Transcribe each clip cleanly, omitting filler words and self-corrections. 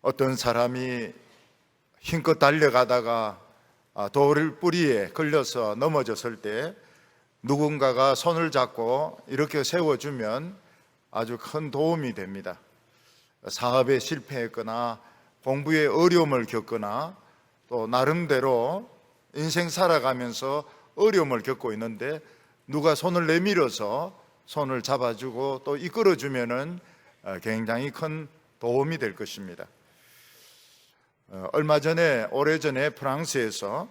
어떤 사람이 힘껏 달려가다가 돌 뿌리에 걸려서 넘어졌을 때 누군가가 손을 잡고 이렇게 세워주면 아주 큰 도움이 됩니다. 사업에 실패했거나 공부에 어려움을 겪거나 또 나름대로 인생 살아가면서 어려움을 겪고 있는데 누가 손을 내밀어서 손을 잡아주고 또 이끌어주면은 굉장히 큰 도움이 될 것입니다. 얼마 전에, 오래전에 프랑스에서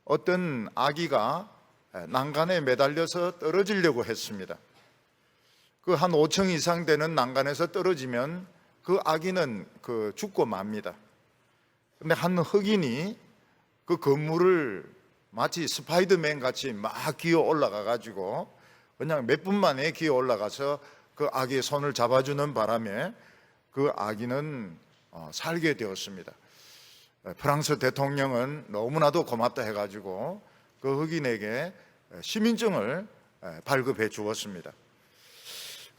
어떤 아기가 난간에 매달려서 떨어지려고 했습니다. 그 한 5층 이상 되는 난간에서 떨어지면 그 아기는 죽고 맙니다. 근데 한 흑인이 그 건물을 마치 스파이더맨 같이 막 기어 올라가 가지고 그냥 몇 분 만에 기어 올라가서 그 아기의 손을 잡아주는 바람에 그 아기는 살게 되었습니다. 프랑스 대통령은 너무나도 고맙다 해가지고 그 흑인에게 시민증을 발급해 주었습니다.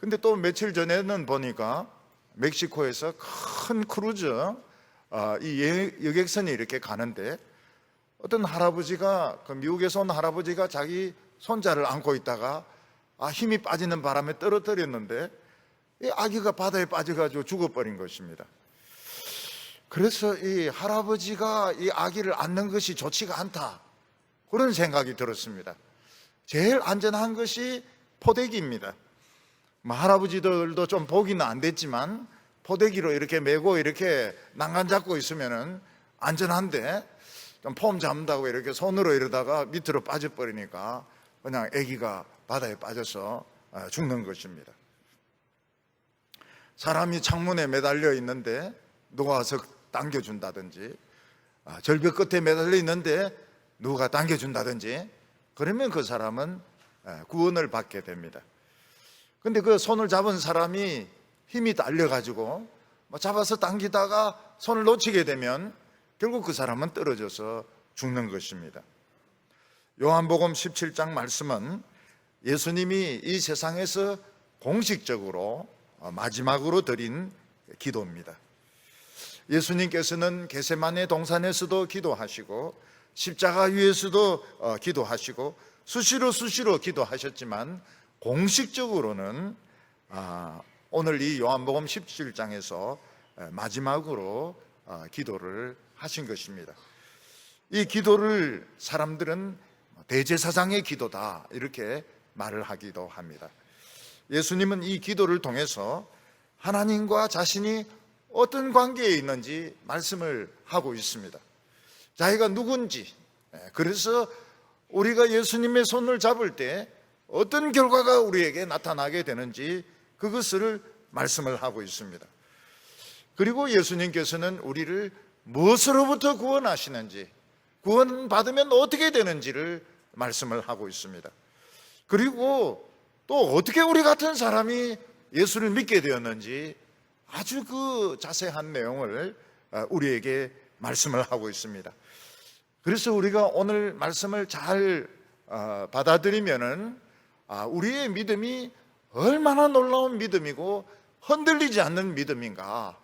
근데 또 며칠 전에는 보니까 멕시코에서 큰 크루즈 이 여객선이 이렇게 가는데 어떤 할아버지가, 그 미국에서 온 할아버지가 자기 손자를 안고 있다가 힘이 빠지는 바람에 떨어뜨렸는데 이 아기가 바다에 빠져가지고 죽어버린 것입니다. 그래서 이 할아버지가 이 아기를 안는 것이 좋지가 않다, 그런 생각이 들었습니다. 제일 안전한 것이 포대기입니다. 할아버지들도 좀 보기는 안 됐지만 포대기로 이렇게 메고 이렇게 난간 잡고 있으면은 안전한데, 좀 폼 잡는다고 이렇게 손으로 이러다가 밑으로 빠져버리니까 그냥 아기가 바다에 빠져서 죽는 것입니다. 사람이 창문에 매달려 있는데 누가 와서 당겨준다든지, 절벽 끝에 매달려 있는데 누가 당겨준다든지, 그러면 그 사람은 구원을 받게 됩니다. 근데 그 손을 잡은 사람이 힘이 딸려가지고 잡아서 당기다가 손을 놓치게 되면 결국 그 사람은 떨어져서 죽는 것입니다. 요한복음 17장 말씀은 예수님이 이 세상에서 공식적으로 마지막으로 드린 기도입니다. 예수님께서는 겟세마네 동산에서도 기도하시고 십자가 위에서도 기도하시고 수시로 기도하셨지만 공식적으로는 오늘 이 요한복음 17장에서 마지막으로 기도를 하신 것입니다. 이 기도를 사람들은 대제사장의 기도다 이렇게 말을 하기도 합니다. 예수님은 이 기도를 통해서 하나님과 자신이 어떤 관계에 있는지 말씀을 하고 있습니다. 자기가 누군지, 그래서 우리가 예수님의 손을 잡을 때 어떤 결과가 우리에게 나타나게 되는지 그것을 말씀을 하고 있습니다. 그리고 예수님께서는 우리를 무엇으로부터 구원하시는지, 구원받으면 어떻게 되는지를 말씀을 하고 있습니다. 그리고 또 어떻게 우리 같은 사람이 예수를 믿게 되었는지 아주 그 자세한 내용을 우리에게 말씀을 하고 있습니다. 그래서 우리가 오늘 말씀을 잘 받아들이면은 우리의 믿음이 얼마나 놀라운 믿음이고 흔들리지 않는 믿음인가,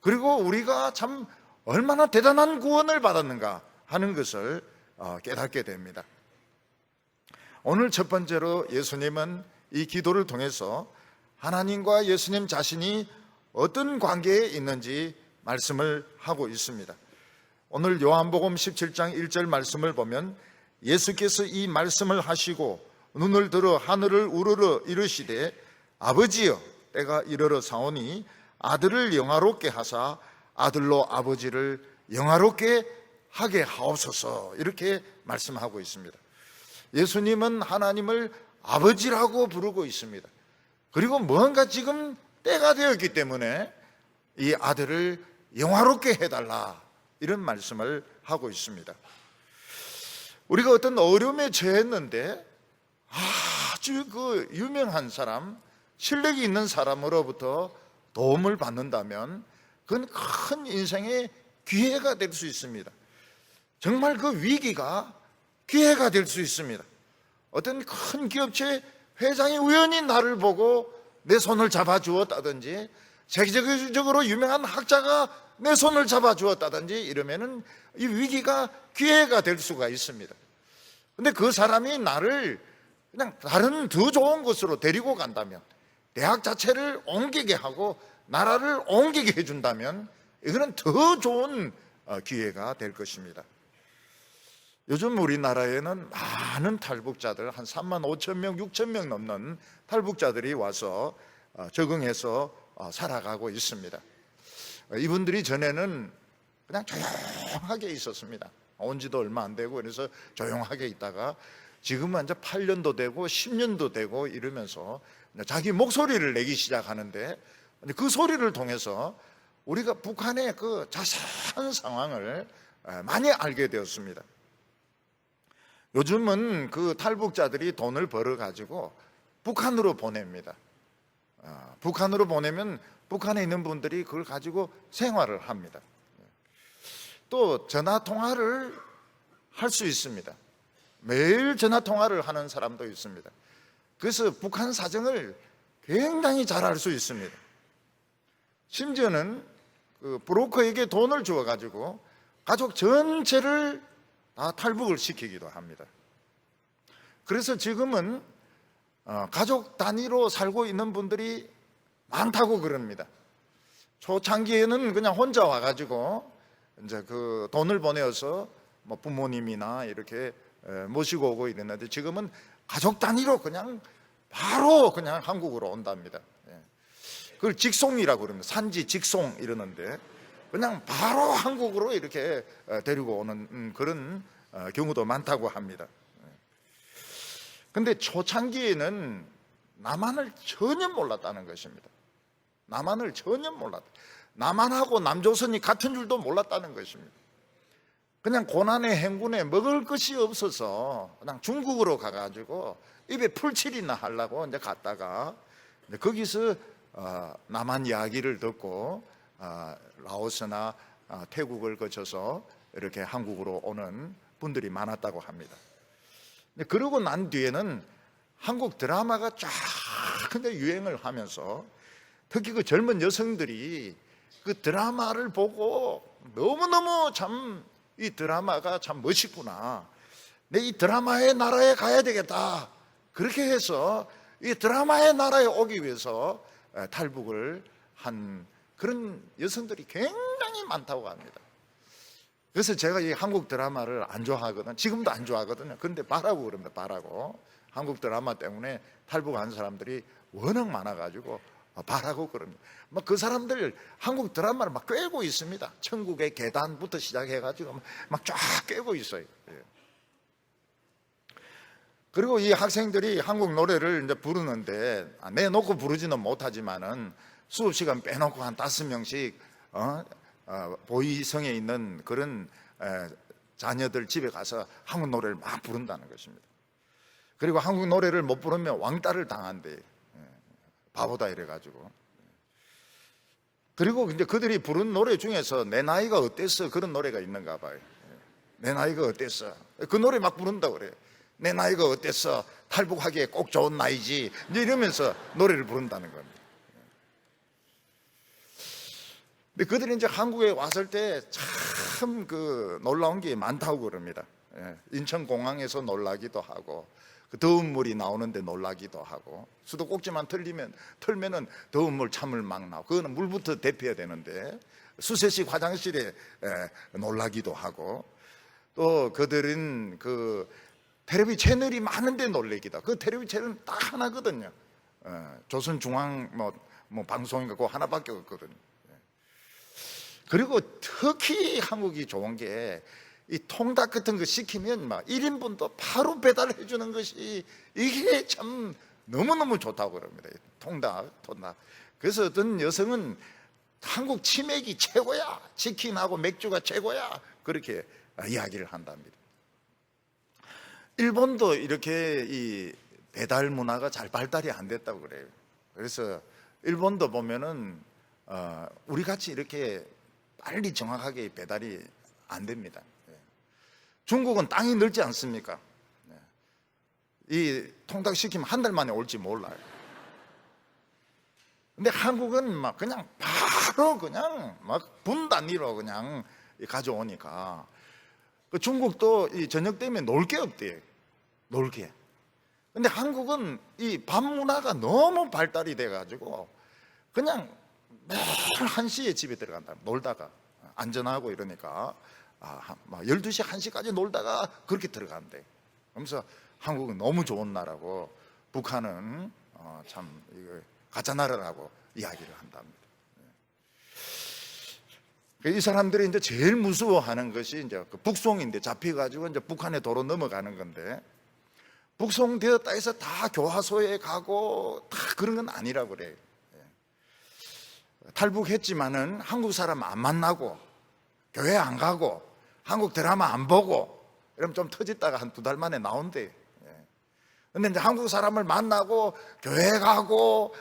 그리고 우리가 참 얼마나 대단한 구원을 받았는가 하는 것을 깨닫게 됩니다. 오늘 첫 번째로 예수님은 이 기도를 통해서 하나님과 예수님 자신이 어떤 관계에 있는지 말씀을 하고 있습니다. 오늘 요한복음 17장 1절 말씀을 보면 예수께서 이 말씀을 하시고 눈을 들어 하늘을 우러러 이르시되 아버지여 때가 이르러 사오니 아들을 영화롭게 하사 아들로 아버지를 영화롭게 하게 하옵소서, 이렇게 말씀하고 있습니다. 예수님은 하나님을 아버지라고 부르고 있습니다. 그리고 뭔가 지금 때가 되었기 때문에 이 아들을 영화롭게 해달라, 이런 말씀을 하고 있습니다. 우리가 어떤 어려움에 처했는데 아주 그 유명한 사람, 실력이 있는 사람으로부터 도움을 받는다면 그건 큰 인생의 기회가 될 수 있습니다. 정말 그 위기가 기회가 될 수 있습니다. 어떤 큰 기업체 회장이 우연히 나를 보고 내 손을 잡아주었다든지, 세계적으로 유명한 학자가 내 손을 잡아주었다든지 이러면은 이 위기가 기회가 될 수가 있습니다. 근데 그 사람이 나를 그냥 다른 더 좋은 곳으로 데리고 간다면, 대학 자체를 옮기게 하고 나라를 옮기게 해준다면 이거는 더 좋은 기회가 될 것입니다. 요즘 우리나라에는 많은 탈북자들, 한 3만 5천 명, 6천 명 넘는 탈북자들이 와서 적응해서 살아가고 있습니다. 이분들이 전에는 그냥 조용하게 있었습니다. 온 지도 얼마 안 되고 그래서 조용하게 있다가 지금은 이제 8년도 되고 10년도 되고 이러면서 자기 목소리를 내기 시작하는데, 그 소리를 통해서 우리가 북한의 그 자세한 상황을 많이 알게 되었습니다. 요즘은 그 탈북자들이 돈을 벌어 가지고 북한으로 보냅니다. 북한으로 보내면 북한에 있는 분들이 그걸 가지고 생활을 합니다. 또 전화 통화를 할 수 있습니다. 매일 전화 통화를 하는 사람도 있습니다. 그래서 북한 사정을 굉장히 잘 알 수 있습니다. 심지어는 그 브로커에게 돈을 주어 가지고 가족 전체를 다 탈북을 시키기도 합니다. 그래서 지금은 가족 단위로 살고 있는 분들이 많다고 그럽니다. 초창기에는 그냥 혼자 와가지고 이제 그 돈을 보내어서 뭐 부모님이나 이렇게 모시고 오고 이랬는데, 지금은 가족 단위로 그냥 바로 그냥 한국으로 온답니다. 그걸 직송이라고 그럽니다. 산지 직송 이러는데 그냥 바로 한국으로 이렇게 데리고 오는 그런 경우도 많다고 합니다. 근데 초창기에는 남한을 전혀 몰랐다는 것입니다. 남한을 전혀 몰랐다. 남한하고 남조선이 같은 줄도 몰랐다는 것입니다. 그냥 고난의 행군에 먹을 것이 없어서 그냥 중국으로 가가지고 입에 풀칠이나 하려고 이제 갔다가 거기서 남한 이야기를 듣고 라오스나 태국을 거쳐서 이렇게 한국으로 오는 분들이 많았다고 합니다. 그러고 난 뒤에는 한국 드라마가 쫙 유행을 하면서 특히 그 젊은 여성들이 그 드라마를 보고 너무너무 참 이 드라마가 참 멋있구나, 내 이 드라마의 나라에 가야 되겠다, 그렇게 해서 이 드라마의 나라에 오기 위해서 탈북을 한 그런 여성들이 굉장히 많다고 합니다. 그래서 제가 이 한국 드라마를 안 좋아하거든요. 지금도 안 좋아하거든요. 그런데 봐라고 그럽니다. 봐라고. 한국 드라마 때문에 탈북한 사람들이 워낙 많아가지고 봐라고 그럽니다. 막 그 사람들 한국 드라마를 막 꿰고 있습니다. 천국의 계단부터 시작해가지고 막 쫙 꿰고 있어요. 그리고 이 학생들이 한국 노래를 이제 부르는데 내놓고 부르지는 못하지만은 수업 시간 빼놓고 한 5명씩 보이성에 있는 그런 자녀들 집에 가서 한국 노래를 막 부른다는 것입니다. 그리고 한국 노래를 못 부르면 왕따를 당한대. 바보다 이래가지고. 그리고 이제 그들이 부른 노래 중에서 내 나이가 어땠어, 그런 노래가 있는가 봐요. 내 나이가 어땠어, 그 노래 막 부른다고 그래요. 내 나이가 어땠어, 탈북하기에 꼭 좋은 나이지, 이제 이러면서 노래를 부른다는 겁니다. 근데 그들이 이제 한국에 왔을 때 참 그 놀라운 게 많다고 그럽니다. 인천공항에서 놀라기도 하고, 그 더운 물이 나오는데 놀라기도 하고, 수도꼭지만 털면은 더운 물 찬물 막 나오고, 그거는 물부터 데펴야 되는데 수세식 화장실에 놀라기도 하고, 또 그들은 그 텔레비 채널이 많은데 놀래기도 하고, 그 텔레비 채널은 딱 하나거든요. 조선중앙 뭐 방송인가 그거 하나밖에 없거든요. 그리고 특히 한국이 좋은 게 이 통닭 같은 거 시키면 막 1인분도 바로 배달해 주는 것이 이게 참 너무너무 좋다고 그럽니다. 통닭. 그래서 어떤 여성은 한국 치맥이 최고야, 치킨하고 맥주가 최고야, 그렇게 이야기를 한답니다. 일본도 이렇게 이 배달 문화가 잘 발달이 안 됐다고 그래요. 그래서 일본도 보면은 우리 같이 이렇게 빨리 정확하게 배달이 안 됩니다. 중국은 땅이 넓지 않습니까? 이 통닭 시키면 한 달 만에 올지 몰라요. 근데 한국은 막 그냥 바로 그냥 막 분 단위로 그냥 가져오니까, 그 중국도 이 저녁 되면 놀 게 없대, 놀 게. 근데 한국은 이 밤 문화가 너무 발달이 돼가지고 그냥 매일 1시에 집에 들어간다, 놀다가. 안전하고 이러니까 막 12시, 1시까지 놀다가 그렇게 들어간대. 그러면서 한국은 너무 좋은 나라고 북한은 참 이거 가짜 나라라고 이야기를 한답니다. 이 사람들이 이제 제일 무서워하는 것이 이제 그 북송인데, 잡혀가지고 이제 북한에 도로 넘어가는 건데, 북송되었다 해서 다 교화소에 가고 다 그런 건 아니라고 그래요. 탈북했지만은 한국 사람 안 만나고 교회 안 가고 한국 드라마 안 보고 이러면 좀 터졌다가 한 2달 만에 나온대요. 근데 이제 한국 사람을 만나고 교회 가고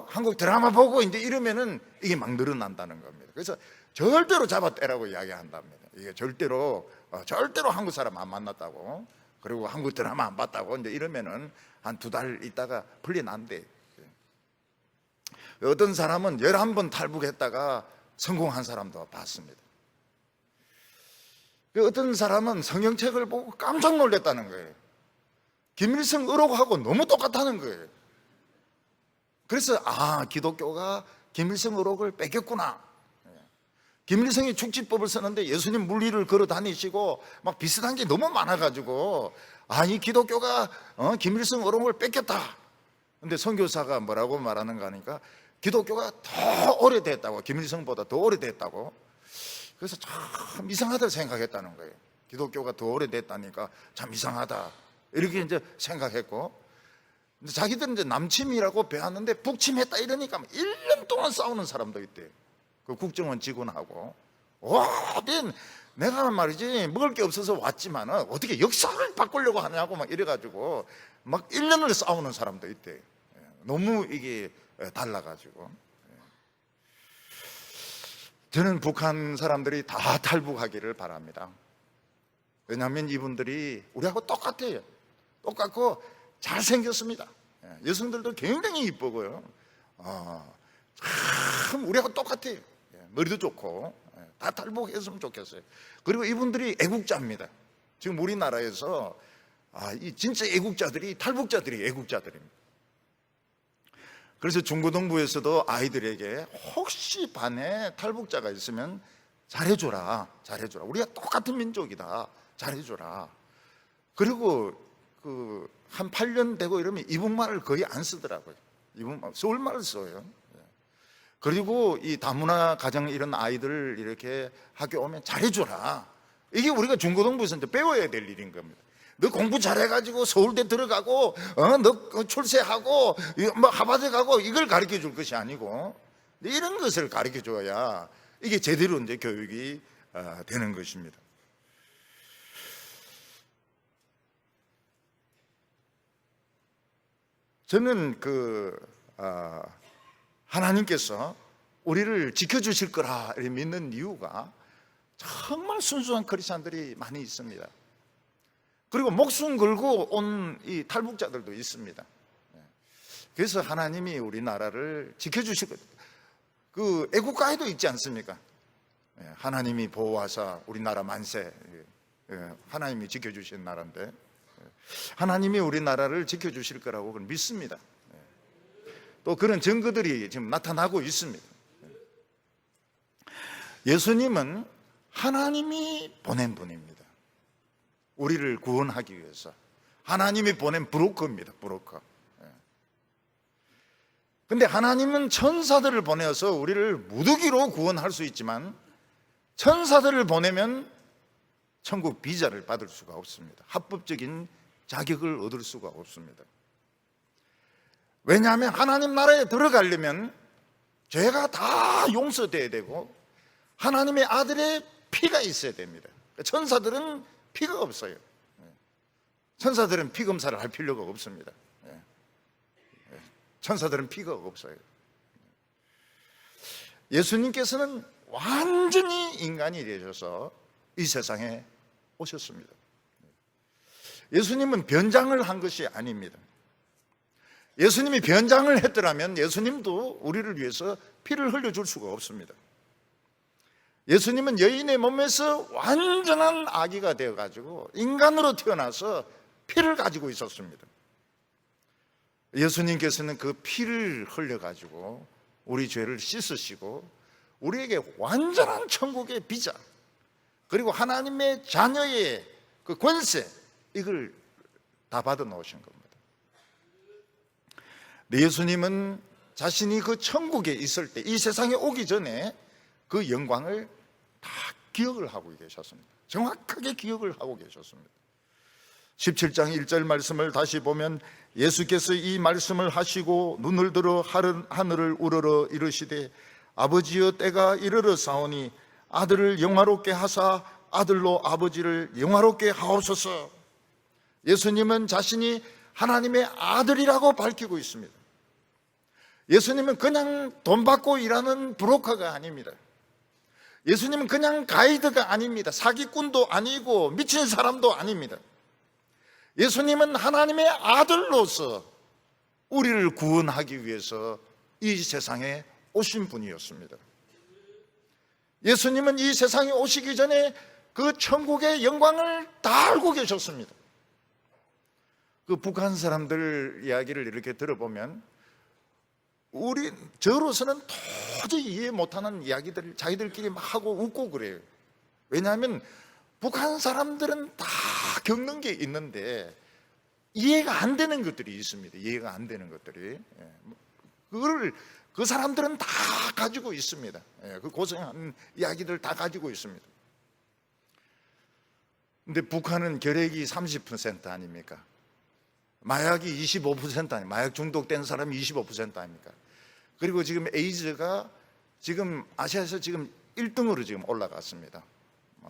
한국 드라마 보고 이제 이러면은 이게 막 늘어난다는 겁니다. 그래서 절대로 잡아떼라고 이야기한답니다. 이게 절대로 한국 사람 안 만났다고, 그리고 한국 드라마 안 봤다고 이제 이러면은 한 2달 있다가 풀려난대. 어떤 사람은 11번 탈북했다가 성공한 사람도 봤습니다. 어떤 사람은 성경책을 보고 깜짝 놀랐다는 거예요. 김일성 의록하고 너무 똑같다는 거예요. 그래서 기독교가 김일성 의록을 뺏겼구나. 김일성이 축지법을 쓰는데 예수님 물리를 걸어 다니시고 막 비슷한 게 너무 많아가지고 이 기독교가 김일성 의록을 뺏겼다. 근데 선교사가 뭐라고 말하는가 하니까 기독교가 더 오래됐다고, 김일성보다 더 오래됐다고. 그래서 참 이상하다 생각했다는 거예요. 기독교가 더 오래됐다니까 참 이상하다, 이렇게 이제 생각했고, 근데 자기들은 이제 남침이라고 배웠는데 북침했다 이러니까 1년 동안 싸우는 사람도 있대요. 그 국정원 직원하고. 내가 말이지 먹을 게 없어서 왔지만 어떻게 역사를 바꾸려고 하냐고 막 이래가지고 막 1년을 싸우는 사람도 있대요. 너무 이게 달라가지고. 저는 북한 사람들이 다 탈북하기를 바랍니다. 왜냐하면 이분들이 우리하고 똑같아요. 똑같고 잘생겼습니다. 여성들도 굉장히 이쁘고요. 참 우리하고 똑같아요. 머리도 좋고. 다 탈북했으면 좋겠어요. 그리고 이분들이 애국자입니다. 지금 우리나라에서 이 진짜 애국자들이 탈북자들이 애국자들입니다. 그래서 중고등부에서도 아이들에게 혹시 반에 탈북자가 있으면 잘해줘라, 잘해줘라. 우리가 똑같은 민족이다, 잘해줘라. 그리고 한 8년 되고 이러면 이북말을 거의 안 쓰더라고요. 이북말, 서울말을 써요. 그리고 이 다문화 가정 이런 아이들 이렇게 학교 오면 잘해줘라. 이게 우리가 중고등부에서 이제 배워야 될 일인 겁니다. 너 공부 잘해가지고 서울대 들어가고, 너 출세하고, 뭐 하버드 가고, 이걸 가르쳐 줄 것이 아니고, 이런 것을 가르쳐 줘야 이게 제대로 이제 교육이 되는 것입니다. 저는 하나님께서 우리를 지켜주실 거라 믿는 이유가 정말 순수한 크리스찬들이 많이 있습니다. 그리고 목숨 걸고 온 이 탈북자들도 있습니다. 그래서 하나님이 우리나라를 지켜주실 것, 그 애국가에도 있지 않습니까? 하나님이 보호하사 우리나라 만세, 하나님이 지켜주신 나라인데 하나님이 우리나라를 지켜주실 거라고 믿습니다. 또 그런 증거들이 지금 나타나고 있습니다. 예수님은 하나님이 보낸 분입니다. 우리를 구원하기 위해서 하나님이 보낸 브로커입니다. 브로커. 근데 하나님은 천사들을 보내서 우리를 무더기로 구원할 수 있지만 천사들을 보내면 천국 비자를 받을 수가 없습니다. 합법적인 자격을 얻을 수가 없습니다. 왜냐하면 하나님 나라에 들어가려면 죄가 다 용서돼야 되고 하나님의 아들의 피가 있어야 됩니다. 천사들은 피가 없어요. 천사들은 피 검사를 할 필요가 없습니다. 천사들은 피가 없어요. 예수님께서는 완전히 인간이 되셔서 이 세상에 오셨습니다. 예수님은 변장을 한 것이 아닙니다. 예수님이 변장을 했더라면 예수님도 우리를 위해서 피를 흘려줄 수가 없습니다. 예수님은 여인의 몸에서 완전한 아기가 되어가지고 인간으로 태어나서 피를 가지고 있었습니다. 예수님께서는 그 피를 흘려가지고 우리 죄를 씻으시고 우리에게 완전한 천국의 비자, 그리고 하나님의 자녀의 그 권세, 이걸 다 받아 놓으신 겁니다. 예수님은 자신이 그 천국에 있을 때, 이 세상에 오기 전에 그 영광을 다 기억을 하고 계셨습니다. 정확하게 기억을 하고 계셨습니다. 17장 1절 말씀을 다시 보면 예수께서 이 말씀을 하시고 눈을 들어 하늘을 우러러 이르시되 아버지여 때가 이르러 사오니 아들을 영화롭게 하사 아들로 아버지를 영화롭게 하옵소서. 예수님은 자신이 하나님의 아들이라고 밝히고 있습니다. 예수님은 그냥 돈 받고 일하는 브로커가 아닙니다. 예수님은 그냥 가이드가 아닙니다. 사기꾼도 아니고 미친 사람도 아닙니다. 예수님은 하나님의 아들로서 우리를 구원하기 위해서 이 세상에 오신 분이었습니다. 예수님은 이 세상에 오시기 전에 그 천국의 영광을 다 알고 계셨습니다. 그 북한 사람들 이야기를 이렇게 들어보면 저로서는 도저히 이해 못하는 이야기들을 자기들끼리 막 하고 웃고 그래요. 왜냐하면 북한 사람들은 다 겪는 게 있는데 이해가 안 되는 것들이 있습니다. 이해가 안 되는 것들이. 그걸 그 사람들은 다 가지고 있습니다. 그 고생한 이야기들 다 가지고 있습니다. 근데 북한은 결핵이 30% 아닙니까? 마약이 25% 아닙니까? 마약 중독된 사람이 25% 아닙니까? 그리고 지금 에이즈가 지금 아시아에서 지금 1등으로 지금 올라갔습니다.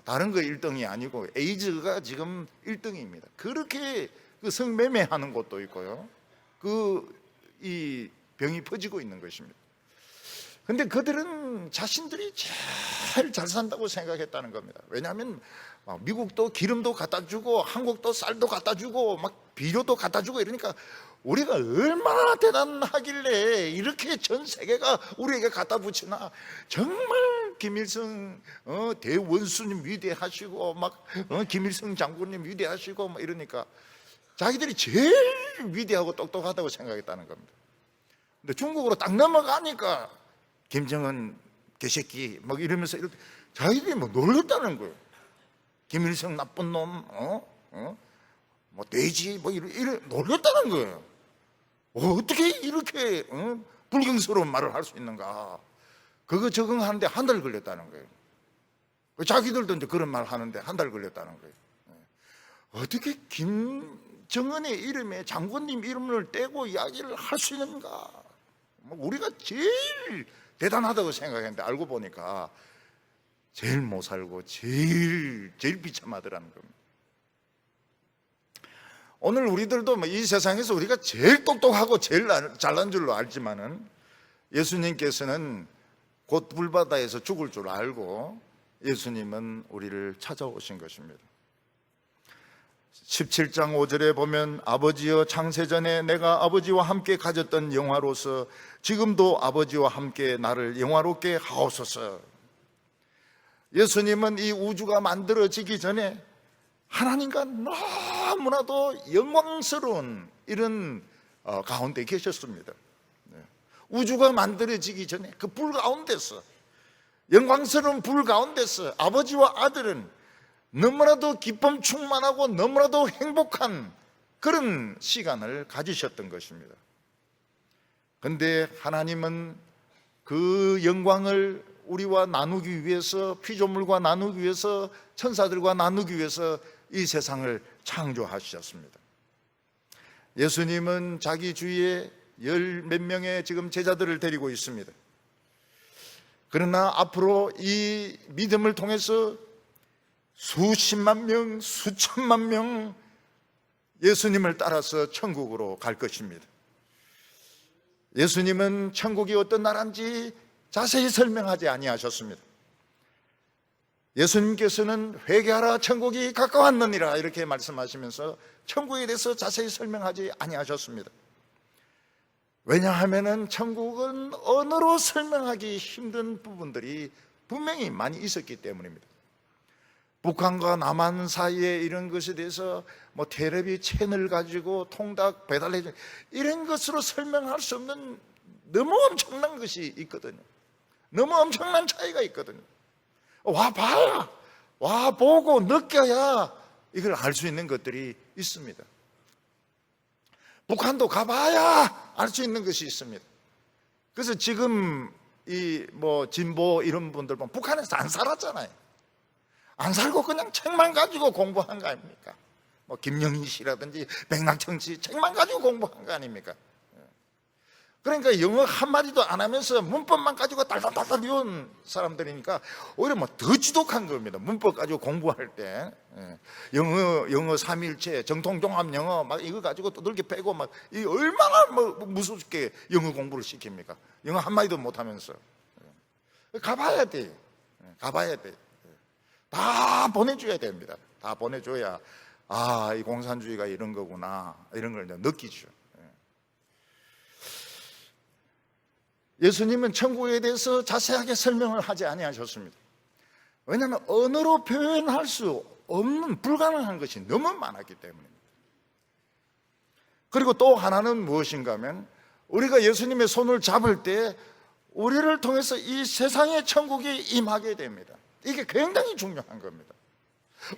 다른 거 1등이 아니고 에이즈가 지금 1등입니다. 그렇게 그 성매매하는 곳도 있고요. 이 병이 퍼지고 있는 것입니다. 근데 그들은 자신들이 제일 잘 산다고 생각했다는 겁니다. 왜냐하면 미국도 기름도 갖다 주고 한국도 쌀도 갖다 주고 막 비료도 갖다 주고 이러니까 우리가 얼마나 대단하길래 이렇게 전 세계가 우리에게 갖다 붙이나. 정말 김일성 대원수님 위대하시고 막 김일성 장군님 위대하시고 막 이러니까 자기들이 제일 위대하고 똑똑하다고 생각했다는 겁니다. 근데 중국으로 딱 넘어가니까 김정은 개새끼 막 이러면서 이렇게 자기들이 뭐 놀랬다는 거예요. 김일성 나쁜 놈, 뭐 돼지 뭐 이래 놀랬다는 거예요. 어떻게 이렇게 불경스러운 말을 할 수 있는가? 그거 적응하는데 한 달 걸렸다는 거예요. 자기들도 이제 그런 말 하는데 한 달 걸렸다는 거예요. 어떻게 김정은의 이름에 장군님 이름을 떼고 이야기를 할 수 있는가? 우리가 제일 대단하다고 생각했는데 알고 보니까 제일 못 살고 제일 비참하더라는 겁니다. 오늘 우리들도 이 세상에서 우리가 제일 똑똑하고 제일 잘난 줄로 알지만은 예수님께서는 곧 불바다에서 죽을 줄 알고 예수님은 우리를 찾아오신 것입니다. 17장 5절에 보면 아버지여 창세전에 내가 아버지와 함께 가졌던 영화로서 지금도 아버지와 함께 나를 영화롭게 하옵소서. 예수님은 이 우주가 만들어지기 전에 하나님과 너무나도 영광스러운 이런 가운데 계셨습니다. 우주가 만들어지기 전에 그 불 가운데서, 영광스러운 불 가운데서 아버지와 아들은 너무나도 기쁨 충만하고 너무나도 행복한 그런 시간을 가지셨던 것입니다. 그런데 하나님은 그 영광을 우리와 나누기 위해서, 피조물과 나누기 위해서, 천사들과 나누기 위해서 이 세상을 창조하셨습니다. 예수님은 자기 주위에 10몇 명의 지금 제자들을 데리고 있습니다. 그러나 앞으로 이 믿음을 통해서 수십만 명, 수천만 명 예수님을 따라서 천국으로 갈 것입니다. 예수님은 천국이 어떤 나라인지 자세히 설명하지 아니하셨습니다. 예수님께서는 회개하라 천국이 가까웠느니라 이렇게 말씀하시면서 천국에 대해서 자세히 설명하지 아니하셨습니다. 왜냐하면은 천국은 언어로 설명하기 힘든 부분들이 분명히 많이 있었기 때문입니다. 북한과 남한 사이에 이런 것에 대해서 뭐 텔레비 채널 가지고 통닭 배달해 이런 것으로 설명할 수 없는 너무 엄청난 것이 있거든요. 너무 엄청난 차이가 있거든요. 와 봐야, 와 보고 느껴야 이걸 알 수 있는 것들이 있습니다. 북한도 가봐야 알 수 있는 것이 있습니다. 그래서 지금 이 뭐 진보 이런 분들 보면 북한에서 안 살았잖아요. 안 살고 그냥 책만 가지고 공부한 거 아닙니까? 뭐 김영희 씨라든지 백낙천 씨 책만 가지고 공부한 거 아닙니까? 그러니까 영어 한마디도 안 하면서 문법만 가지고 달달달달 외운 사람들이니까 오히려 뭐 더 지독한 겁니다. 문법 가지고 공부할 때 영어 삼일체, 정통종합 영어 막 이거 가지고 두들겨 패고 막 이 얼마나 뭐 무섭게 영어 공부를 시킵니까? 영어 한마디도 못 하면서 가봐야 돼. 가봐야 돼. 다 보내줘야 됩니다. 다 보내줘야 아, 이 공산주의가 이런 거구나 이런 걸 느끼죠. 예수님은 천국에 대해서 자세하게 설명을 하지 아니하셨습니다. 왜냐하면 언어로 표현할 수 없는 불가능한 것이 너무 많았기 때문입니다. 그리고 또 하나는 무엇인가 하면 우리가 예수님의 손을 잡을 때 우리를 통해서 이 세상의 천국이 임하게 됩니다. 이게 굉장히 중요한 겁니다.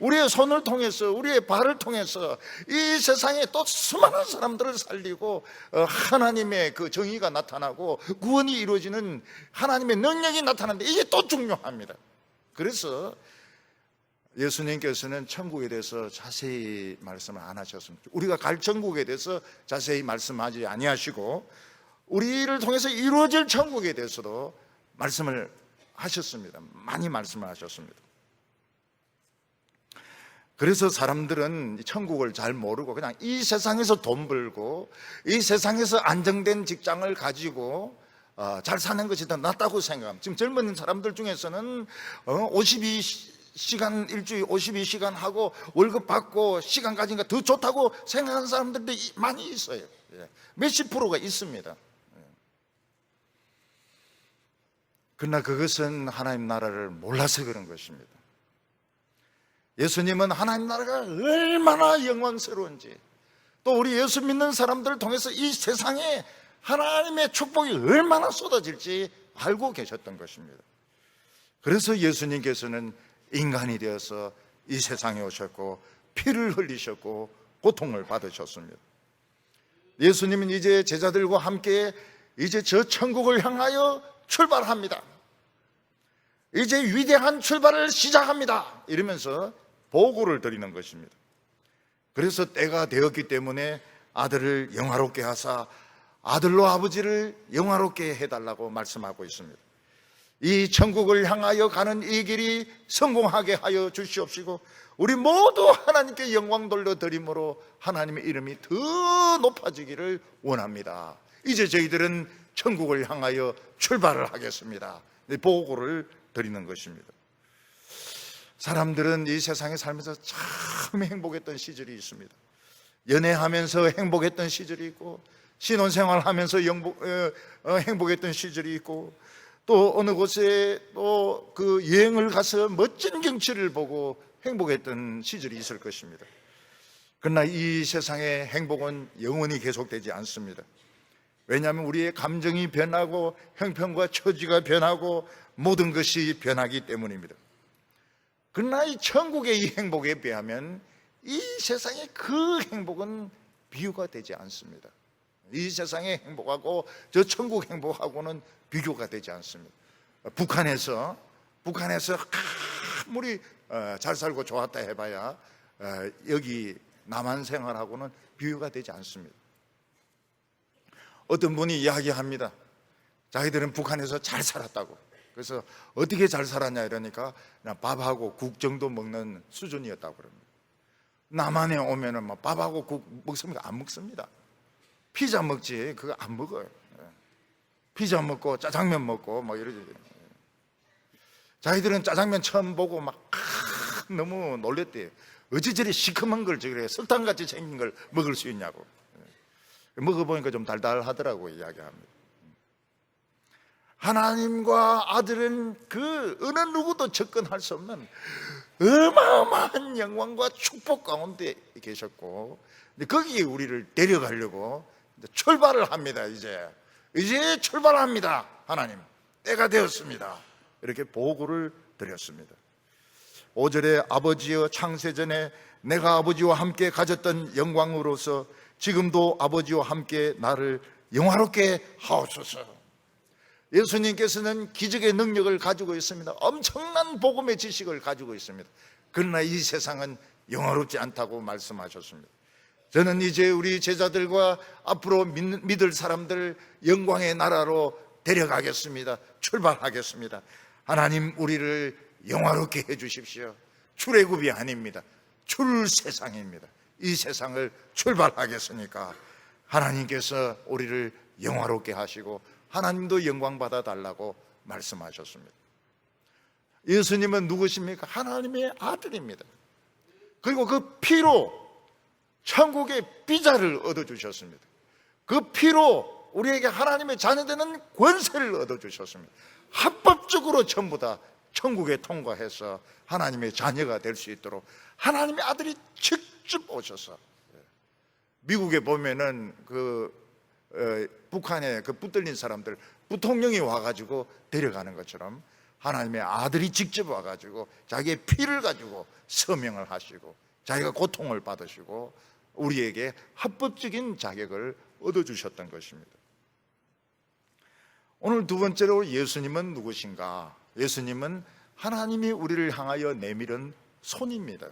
우리의 손을 통해서, 우리의 발을 통해서 이 세상에 또 수많은 사람들을 살리고 하나님의 그 정의가 나타나고 구원이 이루어지는 하나님의 능력이 나타나는데 이게 또 중요합니다. 그래서 예수님께서는 천국에 대해서 자세히 말씀을 안 하셨습니다. 우리가 갈 천국에 대해서 자세히 말씀하지 아니하시고 우리를 통해서 이루어질 천국에 대해서도 말씀을 하셨습니다. 많이 말씀을 하셨습니다. 그래서 사람들은 천국을 잘 모르고 그냥 이 세상에서 돈 벌고 이 세상에서 안정된 직장을 가지고 잘 사는 것이 더 낫다고 생각합니다. 지금 젊은 사람들 중에서는 52시간 일주일 52시간 하고 월급 받고 시간 가지니까 더 좋다고 생각하는 사람들도 많이 있어요. 몇십 프로가 있습니다. 그러나 그것은 하나님 나라를 몰라서 그런 것입니다. 예수님은 하나님 나라가 얼마나 영광스러운지 또 우리 예수 믿는 사람들을 통해서 이 세상에 하나님의 축복이 얼마나 쏟아질지 알고 계셨던 것입니다. 그래서 예수님께서는 인간이 되어서 이 세상에 오셨고 피를 흘리셨고 고통을 받으셨습니다. 예수님은 이제 제자들과 함께 이제 저 천국을 향하여 출발합니다. 이제 위대한 출발을 시작합니다. 이러면서 보고를 드리는 것입니다. 그래서 때가 되었기 때문에 아들을 영화롭게 하사 아들로 아버지를 영화롭게 해달라고 말씀하고 있습니다. 이 천국을 향하여 가는 이 길이 성공하게 하여 주시옵시고 우리 모두 하나님께 영광 돌려드림으로 하나님의 이름이 더 높아지기를 원합니다. 이제 저희들은 천국을 향하여 출발을 하겠습니다. 보고를 드리는 것입니다. 사람들은 이 세상에 살면서 참 행복했던 시절이 있습니다. 연애하면서 행복했던 시절이 있고 신혼생활하면서 행복했던 시절이 있고 또 어느 곳에 또 그 여행을 가서 멋진 경치를 보고 행복했던 시절이 있을 것입니다. 그러나 이 세상의 행복은 영원히 계속되지 않습니다. 왜냐하면 우리의 감정이 변하고 형편과 처지가 변하고 모든 것이 변하기 때문입니다. 그러나 이 천국의 이 행복에 비하면 이 세상의 그 행복은 비교가 되지 않습니다. 이 세상의 행복하고 저 천국 행복하고는 비교가 되지 않습니다. 북한에서 아무리 잘 살고 좋았다 해봐야 여기 남한 생활하고는 비교가 되지 않습니다. 어떤 분이 이야기합니다. 자기들은 북한에서 잘 살았다고. 그래서 어떻게 잘 살았냐 이러니까 그냥 밥하고 국 정도 먹는 수준이었다고 그럽니다. 남한에 오면은 뭐 밥하고 국 먹습니까? 안 먹습니다. 피자 먹지 그거 안 먹어요. 피자 먹고 짜장면 먹고 뭐 이러지. 자기들은 짜장면 처음 보고 막 너무 놀랬대요. 어찌 저리 시커먼 걸 저래 설탕같이 생긴 걸 먹을 수 있냐고. 먹어보니까 좀 달달하더라고요. 이야기합니다. 하나님과 아들은 그 어느 누구도 접근할 수 없는 어마어마한 영광과 축복 가운데 계셨고, 거기에 우리를 데려가려고 출발을 합니다. 이제 출발합니다. 하나님, 때가 되었습니다. 이렇게 보고를 드렸습니다. 5절에 아버지여, 창세전에 내가 아버지와 함께 가졌던 영광으로서 지금도 아버지와 함께 나를 영화롭게 하옵소서. 예수님께서는 기적의 능력을 가지고 있습니다. 엄청난 복음의 지식을 가지고 있습니다. 그러나 이 세상은 영화롭지 않다고 말씀하셨습니다. 저는 이제 우리 제자들과 앞으로 믿을 사람들 영광의 나라로 데려가겠습니다. 출발하겠습니다. 하나님, 우리를 영화롭게 해주십시오. 출애굽이 아닙니다. 출세상입니다. 이 세상을 출발하겠으니까 하나님께서 우리를 영화롭게 하시고 하나님도 영광 받아 달라고 말씀하셨습니다. 예수님은 누구십니까? 하나님의 아들입니다. 그리고 그 피로 천국의 비자를 얻어주셨습니다. 그 피로 우리에게 하나님의 자녀되는 권세를 얻어주셨습니다. 합법적으로 전부 다 천국에 통과해서 하나님의 자녀가 될 수 있도록 하나님의 아들이 직접 오셔서, 미국에 보면은 북한에 그 붙들린 사람들 부통령이 와가지고 데려가는 것처럼 하나님의 아들이 직접 와가지고 자기의 피를 가지고 서명을 하시고 자기가 고통을 받으시고 우리에게 합법적인 자격을 얻어주셨던 것입니다. 오늘 두 번째로 예수님은 누구신가? 예수님은 하나님이 우리를 향하여 내밀은 손입니다.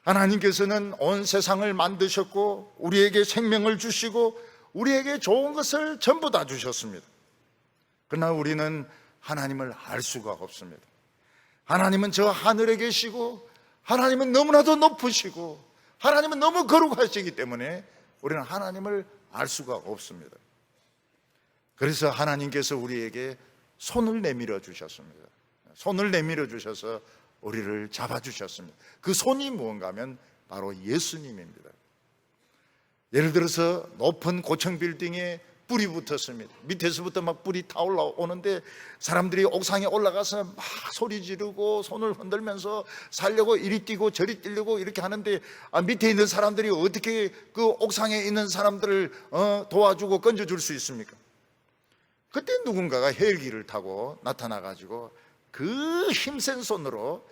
하나님께서는 온 세상을 만드셨고 우리에게 생명을 주시고 우리에게 좋은 것을 전부 다 주셨습니다. 그러나 우리는 하나님을 알 수가 없습니다. 하나님은 저 하늘에 계시고 하나님은 너무나도 높으시고 하나님은 너무 거룩하시기 때문에 우리는 하나님을 알 수가 없습니다. 그래서 하나님께서 우리에게 손을 내밀어 주셨습니다. 손을 내밀어 주셔서 우리를 잡아주셨습니다. 그 손이 무언가 하면 바로 예수님입니다. 예를 들어서 높은 고층 빌딩에 불이 붙었습니다. 밑에서부터 막 불이 타올라오는데 사람들이 옥상에 올라가서 막 소리 지르고 손을 흔들면서 살려고 이리 뛰고 저리 뛰려고 이렇게 하는데 밑에 있는 사람들이 어떻게 그 옥상에 있는 사람들을 도와주고 건져줄 수 있습니까? 그때 누군가가 헬기를 타고 나타나가지고 그 힘센 손으로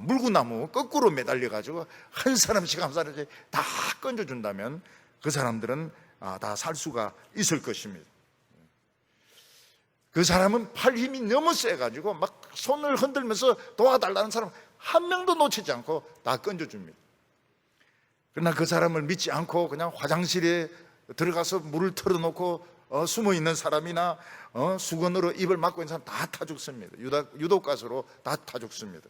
물구나무 거꾸로 매달려가지고 한 사람씩 한 사람씩 다 건져준다면 그 사람들은 다 살 수가 있을 것입니다. 그 사람은 팔 힘이 너무 세가지고 막 손을 흔들면서 도와달라는 사람 한 명도 놓치지 않고 다 건져줍니다. 그러나 그 사람을 믿지 않고 그냥 화장실에 들어가서 물을 털어놓고 숨어 있는 사람이나 수건으로 입을 막고 있는 사람 다 타 죽습니다. 유독가스로 다 타 죽습니다.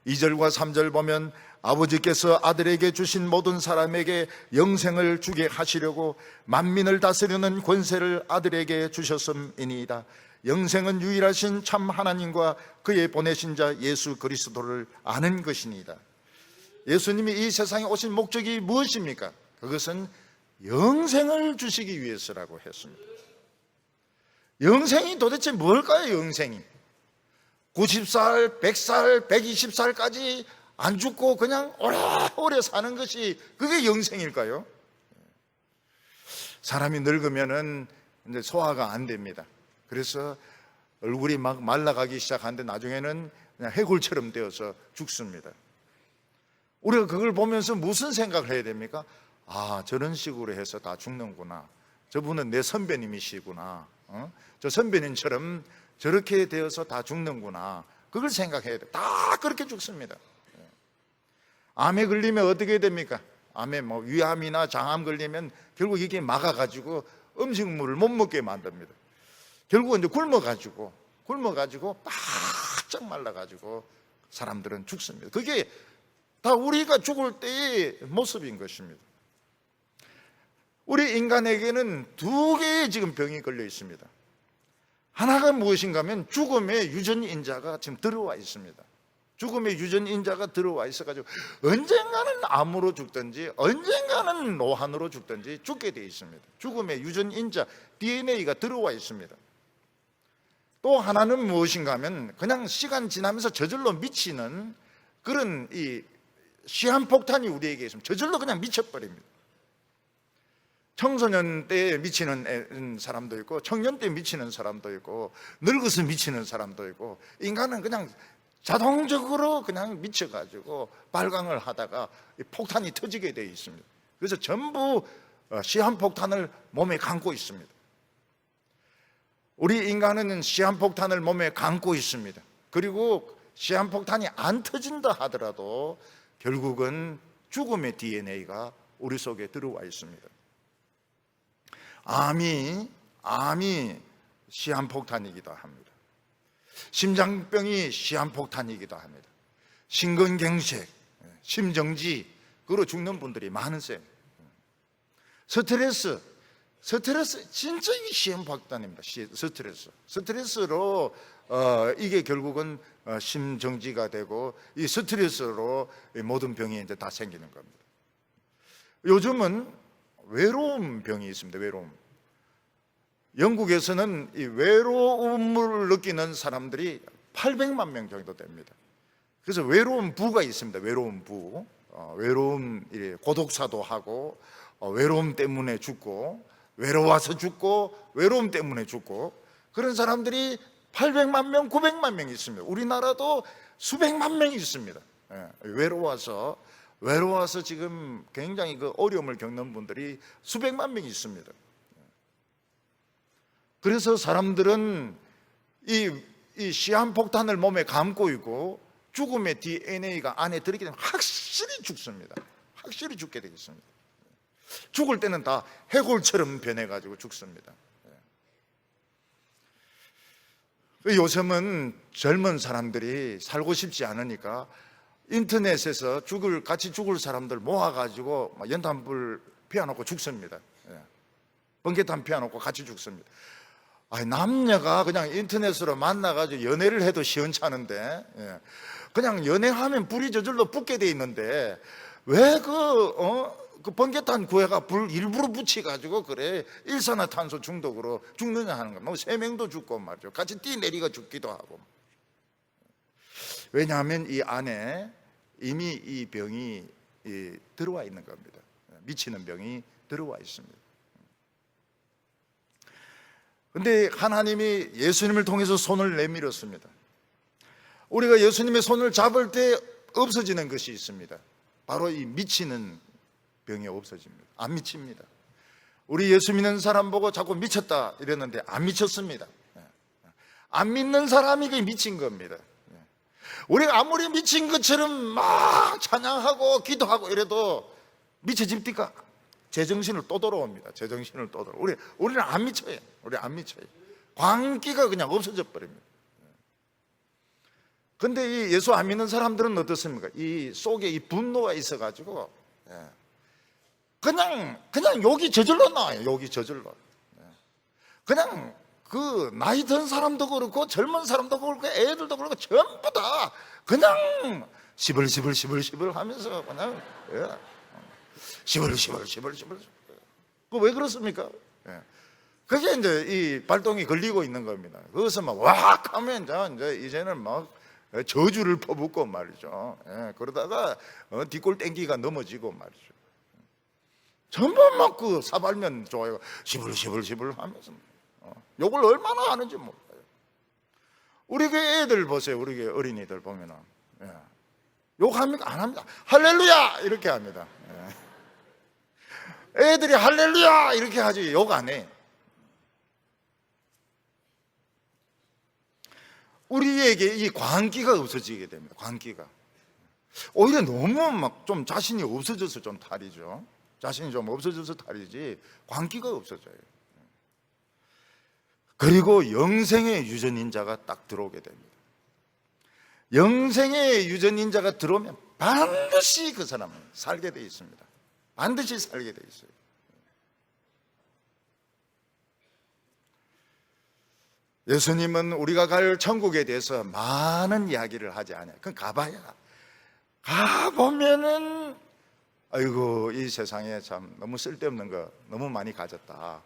2절과 3절 보면 아버지께서 아들에게 주신 모든 사람에게 영생을 주게 하시려고 만민을 다스리는 권세를 아들에게 주셨음이니이다. 영생은 유일하신 참 하나님과 그의 보내신 자 예수 그리스도를 아는 것이니이다. 예수님이 이 세상에 오신 목적이 무엇입니까? 그것은 영생을 주시기 위해서라고 했습니다. 영생이 도대체 뭘까요? 영생이 90살, 100살, 120살까지 안 죽고 그냥 오래오래 사는 것이 그게 영생일까요? 사람이 늙으면은 이제 소화가 안 됩니다. 그래서 얼굴이 막 말라가기 시작하는데 나중에는 그냥 해골처럼 되어서 죽습니다. 우리가 그걸 보면서 무슨 생각을 해야 됩니까? 저런 식으로 해서 다 죽는구나. 저분은 내 선배님이시구나. 저 선배님처럼 저렇게 되어서 다 죽는구나. 그걸 생각해야 돼. 다 그렇게 죽습니다. 암에 걸리면 어떻게 됩니까? 암에 위암이나 장암 걸리면 결국 이게 막아가지고 음식물을 못 먹게 만듭니다. 결국은 이제 굶어가지고 바짝 말라가지고 사람들은 죽습니다. 그게 다 우리가 죽을 때의 모습인 것입니다. 우리 인간에게는 두 개의 지금 병이 걸려 있습니다. 하나가 무엇인가 하면 죽음의 유전인자가 지금 들어와 있습니다. 죽음의 유전인자가 들어와 있어가지고 언젠가는 암으로 죽든지 언젠가는 노환으로 죽든지 죽게 되어 있습니다. 죽음의 유전인자 DNA가 들어와 있습니다. 또 하나는 무엇인가 하면 그냥 시간 지나면서 저절로 미치는 그런 이 시한폭탄이 우리에게 있으면 저절로 그냥 미쳐버립니다. 청소년 때에 미치는 사람도 있고 청년 때 미치는 사람도 있고 늙어서 미치는 사람도 있고 인간은 그냥 자동적으로 그냥 미쳐가지고 발광을 하다가 폭탄이 터지게 되어 있습니다. 그래서 전부 시한폭탄을 몸에 감고 있습니다. 우리 인간은 시한폭탄을 몸에 감고 있습니다. 그리고 시한폭탄이 안 터진다 하더라도 결국은 죽음의 DNA가 우리 속에 들어와 있습니다. 암이 시한폭탄이기도 합니다. 심장병이 시한폭탄이기도 합니다. 심근경색, 심정지, 그로 죽는 분들이 많으세요. 스트레스 진짜 이게 시한폭탄입니다. 스트레스로 이게 결국은 심정지가 되고 이 스트레스로 모든 병이 이제 다 생기는 겁니다. 요즘은 외로움 병이 있습니다. 외로움. 영국에서는 이 외로움을 느끼는 사람들이 800만 명 정도 됩니다. 그래서 외로움 부가 있습니다. 외로움 부. 고독사도 하고 외로움 때문에 죽고 외로워서 죽고 외로움 때문에 죽고 그런 사람들이 800만 명, 900만 명이 있습니다. 우리나라도 수백만 명이 있습니다. 외로워서 지금 굉장히 그 어려움을 겪는 분들이 수백만 명이 있습니다. 그래서 사람들은 이 시한폭탄을 몸에 감고 있고 죽음의 DNA가 안에 들어있기 때문에 확실히 죽습니다. 확실히 죽게 되겠습니다. 죽을 때는 다 해골처럼 변해가지고 죽습니다. 요즘은 젊은 사람들이 살고 싶지 않으니까 인터넷에서 같이 죽을 사람들 모아가지고 연탄불 피워놓고 죽습니다. 번개탄 피워놓고 같이 죽습니다. 남녀가 그냥 인터넷으로 만나가지고 연애를 해도 시원찮은데 그냥 연애하면 불이 저절로 붙게 돼 있는데 왜 그 번개탄 구해가 불 일부러 붙여가지고 그래 일산화탄소 중독으로 죽느냐 하는 겁니다. 세 명도 죽고 말이죠. 같이 뛰내리가 죽기도 하고. 왜냐하면 이 안에 이미 이 병이 들어와 있는 겁니다. 미치는 병이 들어와 있습니다. 근데 하나님이 예수님을 통해서 손을 내밀었습니다. 우리가 예수님의 손을 잡을 때 없어지는 것이 있습니다. 바로 이 미치는 병이 없어집니다. 안 미칩니다. 우리 예수 믿는 사람 보고 자꾸 미쳤다 이랬는데 안 미쳤습니다. 안 믿는 사람이 미친 겁니다. 우리가 아무리 미친 것처럼 막 찬양하고 기도하고 이래도 미쳐집니까? 제정신을 또 돌아옵니다. 제정신을 또 돌아. 우리는 안 미쳐요. 우리 안 미쳐요. 광기가 그냥 없어져 버립니다. 근데 이 예수 안 믿는 사람들은 어떻습니까? 이 속에 이 분노가 있어가지고 그냥 욕이 저절로 나와요. 욕이 저절로. 그냥 그 나이 든 사람도 그렇고 젊은 사람도 그렇고 애들도 그렇고 전부 다 그냥 시벌시벌 하면서 그냥 시벌. 그 왜 그렇습니까? 그게 이제 이 발동이 걸리고 있는 겁니다. 거기서 막 왁 하면 이제는 막 저주를 퍼붓고 말이죠. 그러다가 뒷골 땡기가 넘어지고 말이죠. 전부 막 그 사발면 좋아요. 시벌 하면서 욕을 얼마나 하는지 몰라요. 우리 교회 애들 보세요. 우리 교회 어린이들 보면은 욕합니까? 안 합니다. 할렐루야 이렇게 합니다. 애들이 할렐루야 이렇게 하지 욕 안 해. 우리에게 이 광기가 없어지게 됩니다. 광기가 오히려 너무 막 좀 자신이 없어져서 좀 탈이죠. 자신이 좀 없어져서 탈이지 광기가 없어져요. 그리고 영생의 유전인자가 딱 들어오게 됩니다. 영생의 유전인자가 들어오면 반드시 그 사람은 살게 돼 있습니다. 반드시 살게 돼 있어요. 예수님은 우리가 갈 천국에 대해서 많은 이야기를 하지 않아요. 그건 가보면은 아이고, 이 세상에 참 너무 쓸데없는 거 너무 많이 가졌다.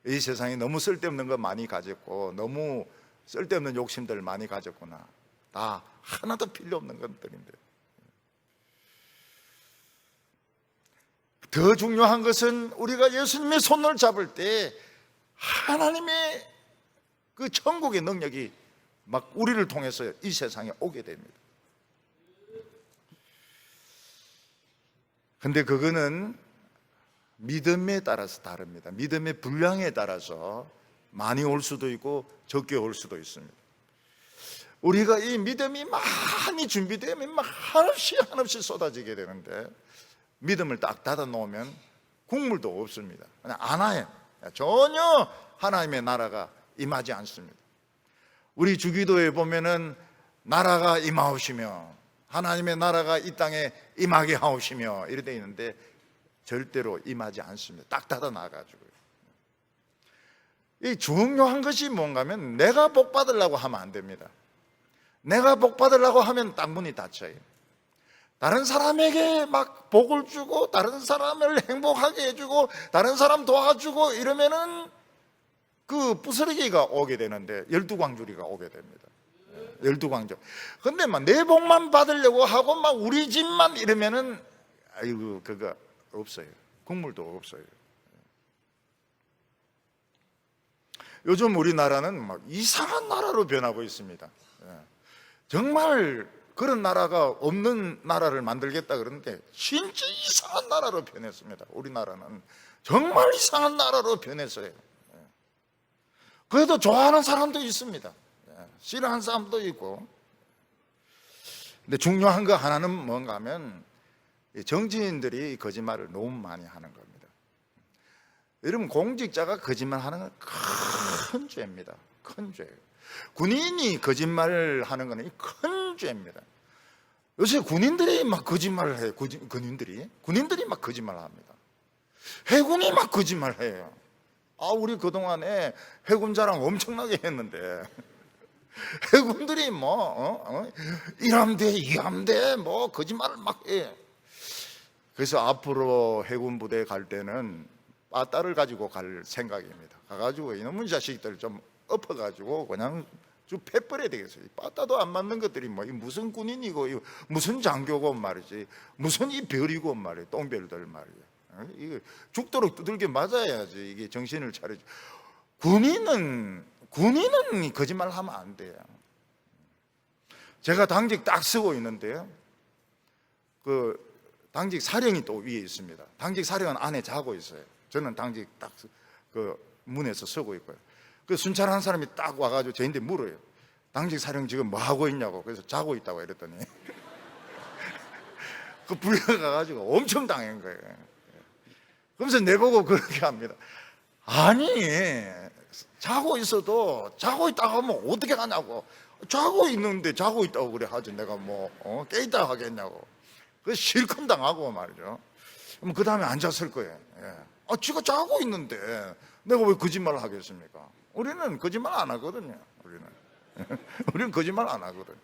이 세상에 너무 쓸데없는 거 많이 가졌고 너무 쓸데없는 욕심들 많이 가졌구나. 다 하나도 필요 없는 것들인데, 더 중요한 것은 우리가 예수님의 손을 잡을 때 하나님의 그 천국의 능력이 막 우리를 통해서 이 세상에 오게 됩니다. 근데 그거는 믿음에 따라서 다릅니다. 믿음의 분량에 따라서 많이 올 수도 있고 적게 올 수도 있습니다. 우리가 이 믿음이 많이 준비되면 막 한없이 쏟아지게 되는데, 믿음을 딱 닫아 놓으면 국물도 없습니다. 그냥 안 와요. 전혀 하나님의 나라가 임하지 않습니다. 우리 주기도에 보면은 나라가 임하오시며 하나님의 나라가 이 땅에 임하게 하오시며 이렇게 되어 있는데 절대로 임하지 않습니다. 딱 닫아 놔가지고요. 이 중요한 것이 뭔가 하면 내가 복 받으려고 하면 안 됩니다. 내가 복 받으려고 하면 딱 문이 닫혀요. 다른 사람에게 막 복을 주고 다른 사람을 행복하게 해주고 다른 사람 도와주고 이러면은 그 부스러기가 오게 되는데 12광주리가 오게 됩니다. 12광주. 근데 막 내 복만 받으려고 하고 막 우리 집만 이러면은 아이고, 그거 없어요. 국물도 없어요. 요즘 우리나라는 막 이상한 나라로 변하고 있습니다. 정말 그런 나라가 없는 나라를 만들겠다 그러는데 진짜 이상한 나라로 변했습니다. 우리나라는 정말 이상한 나라로 변했어요. 그래도 좋아하는 사람도 있습니다. 싫어하는 사람도 있고. 근데 중요한 거 하나는 뭔가 하면 정치인들이 거짓말을 너무 많이 하는 겁니다. 여러분, 공직자가 거짓말하는 건 큰 죄입니다. 큰 죄예요. 군인이 거짓말을 하는 건 큰 죄입니다. 요새 군인들이 막 거짓말을 해요. 군인들이 막 거짓말을 합니다. 해군이 막 거짓말을 해요. 우리 그동안에 해군 자랑 엄청나게 했는데 해군들이 뭐 1함대, 2함대 뭐 거짓말을 막 해. 그래서 앞으로 해군 부대에 갈 때는 빠따를 가지고 갈 생각입니다. 가가지고 이놈의 자식들 좀 엎어가지고 그냥 좀 패버려야 되겠어요. 빠따도 안 맞는 것들이 뭐 무슨 군인이고 무슨 장교고 말이지, 무슨 이 별이고 말이에요. 똥별들 말이에요. 이거 죽도록 두들겨 맞아야지 이게 정신을 차리지. 군인은 거짓말 하면 안 돼요. 제가 당직 딱 쓰고 있는데요, 그 당직 사령이 또 위에 있습니다. 당직 사령은 안에 자고 있어요. 저는 당직 딱 그 문에서 서고 있고요. 그 순찰하는 사람이 딱 와가지고 저한테 물어요. 당직 사령 지금 뭐 하고 있냐고. 그래서 자고 있다고 이랬더니 그 불려가가지고 엄청 당한 거예요. 그러면서 내보고 그렇게 합니다. 아니, 자고 있어도 자고 있다고 하면 어떻게 하냐고. 자고 있는데 자고 있다고 그래 하지. 내가 뭐 깨있다고 하겠냐고. 그래서 실컷 당하고 말이죠. 그럼 그 다음에 앉았을 거예요. 지가 자고 있는데 내가 왜 거짓말을 하겠습니까? 우리는 거짓말 안 하거든요. 우리는 거짓말 안 하거든.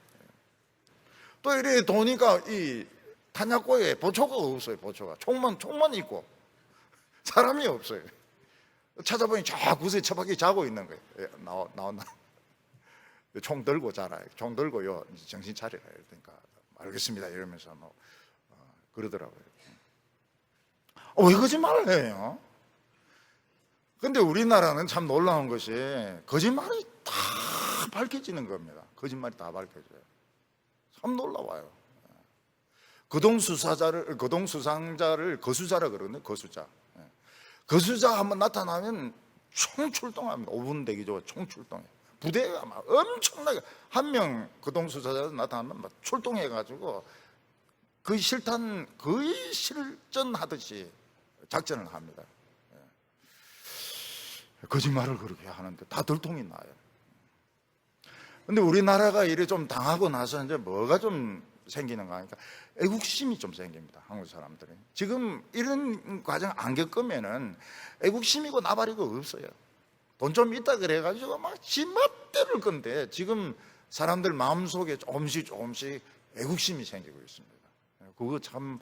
또 이래 도니까 이 탄약고에 보초가 없어요. 보초가 총만 있고 사람이 없어요. 찾아보니 저 구석에 처박이 자고 있는 거예요. 나온다. 총 들고 자라. 총 들고요. 정신 차리라. 그러니까 알겠습니다. 이러면서 그러더라고요. 왜 거짓말을 해요? 근데 우리나라는 참 놀라운 것이 거짓말이 다 밝혀지는 겁니다. 거짓말이 다 밝혀져요. 참 놀라워요. 거동수상자를 거수자라 그러거든요. 거수자. 거수자 한번 나타나면 총 출동합니다. 5분 대기죠. 총 출동해. 부대가 막 엄청나게 한 명 거동수사자 나타나면 막 출동해가지고 거의 실전하듯이 작전을 합니다. 거짓말을 그렇게 하는데 다 들통이 나요. 근데 우리나라가 이래 좀 당하고 나서 이제 뭐가 좀 생기는가 하니까 애국심이 좀 생깁니다. 한국 사람들이. 지금 이런 과정 안 겪으면은 애국심이고 나발이고 없어요. 돈 좀 있다 그래가지고 막 지맛대를 건데 지금 사람들 마음속에 조금씩 애국심이 생기고 있습니다. 그거 참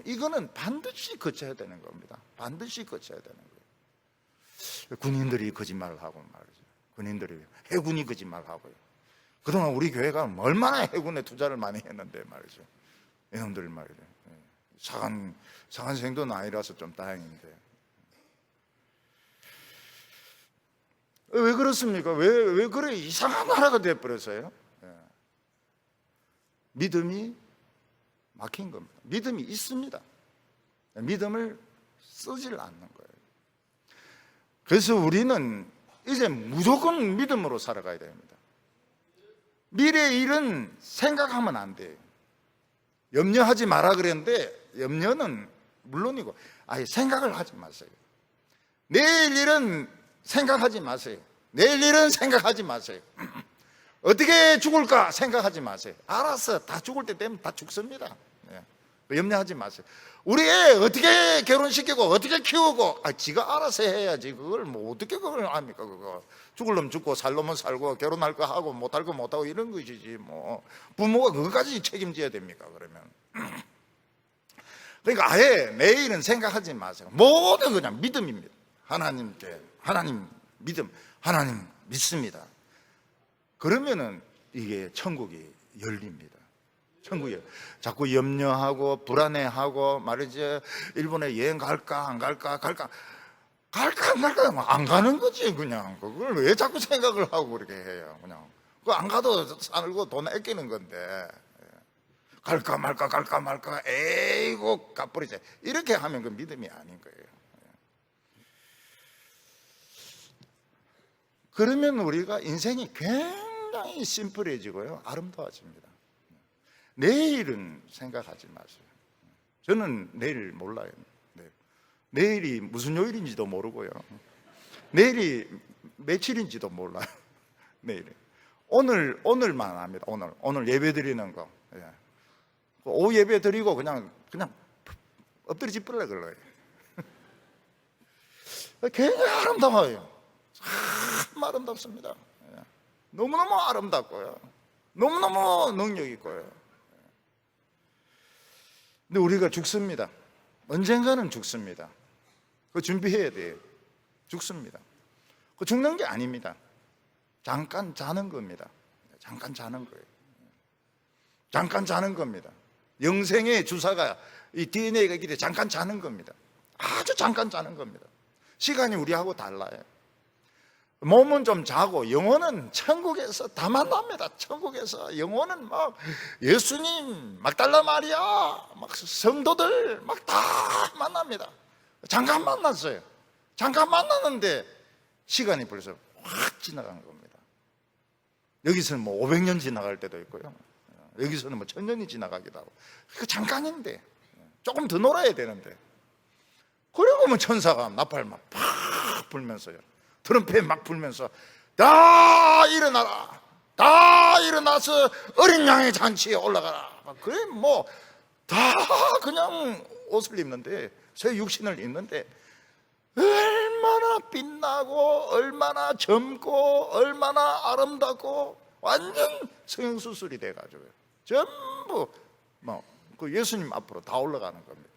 이거는 반드시 거쳐야 되는 겁니다. 반드시 거쳐야 되는 거예요. 군인들이 거짓말을 하고 말이죠. 군인들이 해군이 거짓말하고요. 그동안 우리 교회가 얼마나 해군에 투자를 많이 했는데 말이죠. 이놈들 말이죠. 사관생도 아니라서 좀 다행인데. 왜 그렇습니까? 왜 그래 이상한 나라가 되어버렸어요? 믿음이 막힌 겁니다. 믿음이 있습니다. 믿음을 쓰질 않는 거예요. 그래서 우리는 이제 무조건 믿음으로 살아가야 됩니다. 미래의 일은 생각하면 안 돼요. 염려하지 마라 그랬는데 염려는 물론이고 아예 생각을 하지 마세요. 내일 일은 생각하지 마세요. 내일 일은 생각하지 마세요. 어떻게 죽을까 생각하지 마세요. 알았어. 다 죽을 때 되면 다 죽습니다. 염려하지 마세요. 우리 애 어떻게 결혼시키고 어떻게 키우고 지가 알아서 해야지. 그걸 뭐 어떻게 그걸 합니까? 그거 죽을 놈 죽고 살 놈은 살고 결혼할 거 하고 못할 거 못하고 이런 것이지. 뭐 부모가 그것까지 책임져야 됩니까? 그러면 그러니까 아예 내일은 생각하지 마세요. 모든 그냥 믿음입니다. 하나님께 하나님 믿음, 하나님 믿습니다. 그러면은 이게 천국이 열립니다. 천국이요. 자꾸 염려하고 불안해하고 말이지 일본에 여행 갈까 안 갈까 안 가는 거지. 그냥 그걸 왜 자꾸 생각을 하고 그렇게 해요. 그냥 그 안 가도 살고 돈 아끼는 건데 갈까 말까 에이고 가버리지. 이렇게 하면 그 믿음이 아닌 거예요. 그러면 우리가 인생이 굉장히 심플해지고요, 아름다워집니다. 내일은 생각하지 마세요. 저는 내일 몰라요. 내일이 무슨 요일인지도 모르고요, 내일이 며칠인지도 몰라요. 내일이 오늘만 압니다. 오늘 예배 드리는 거. 오후 예배 드리고 그냥 엎드려 짚으려 그래요. 굉장히 아름다워요. 참 아름답습니다. 너무너무 아름답고요, 너무너무 능력 있고요. 근데 우리가 죽습니다. 언젠가는 죽습니다. 그거 준비해야 돼요. 죽습니다. 그 죽는 게 아닙니다. 잠깐 자는 겁니다. 잠깐 자는 거예요. 잠깐 자는 겁니다. 영생의 주사가 이 DNA가 있기 때문에 잠깐 자는 겁니다. 아주 잠깐 자는 겁니다. 시간이 우리하고 달라요. 몸은 좀 자고 영혼은 천국에서 다 만납니다. 천국에서 영혼은 막 예수님, 막달라 마리아, 막 성도들 막 다 만납니다. 잠깐 만났어요. 잠깐 만났는데 시간이 벌써 확 지나간 겁니다. 여기서는 뭐 500년 지나갈 때도 있고요, 여기서는 뭐 1000년이 지나가기도 하고. 그 잠깐인데 조금 더 놀아야 되는데, 그리고 뭐 천사가 나팔 막 팍 불면서요, 트럼펫 막 불면서 다 일어나라, 다 일어나서 어린 양의 잔치에 올라가라. 그래 뭐 다 그냥 옷을 입는데, 새 육신을 입는데 얼마나 빛나고 얼마나 젊고 얼마나 아름답고 완전 성형수술이 돼가지고요, 전부 그 예수님 앞으로 다 올라가는 겁니다.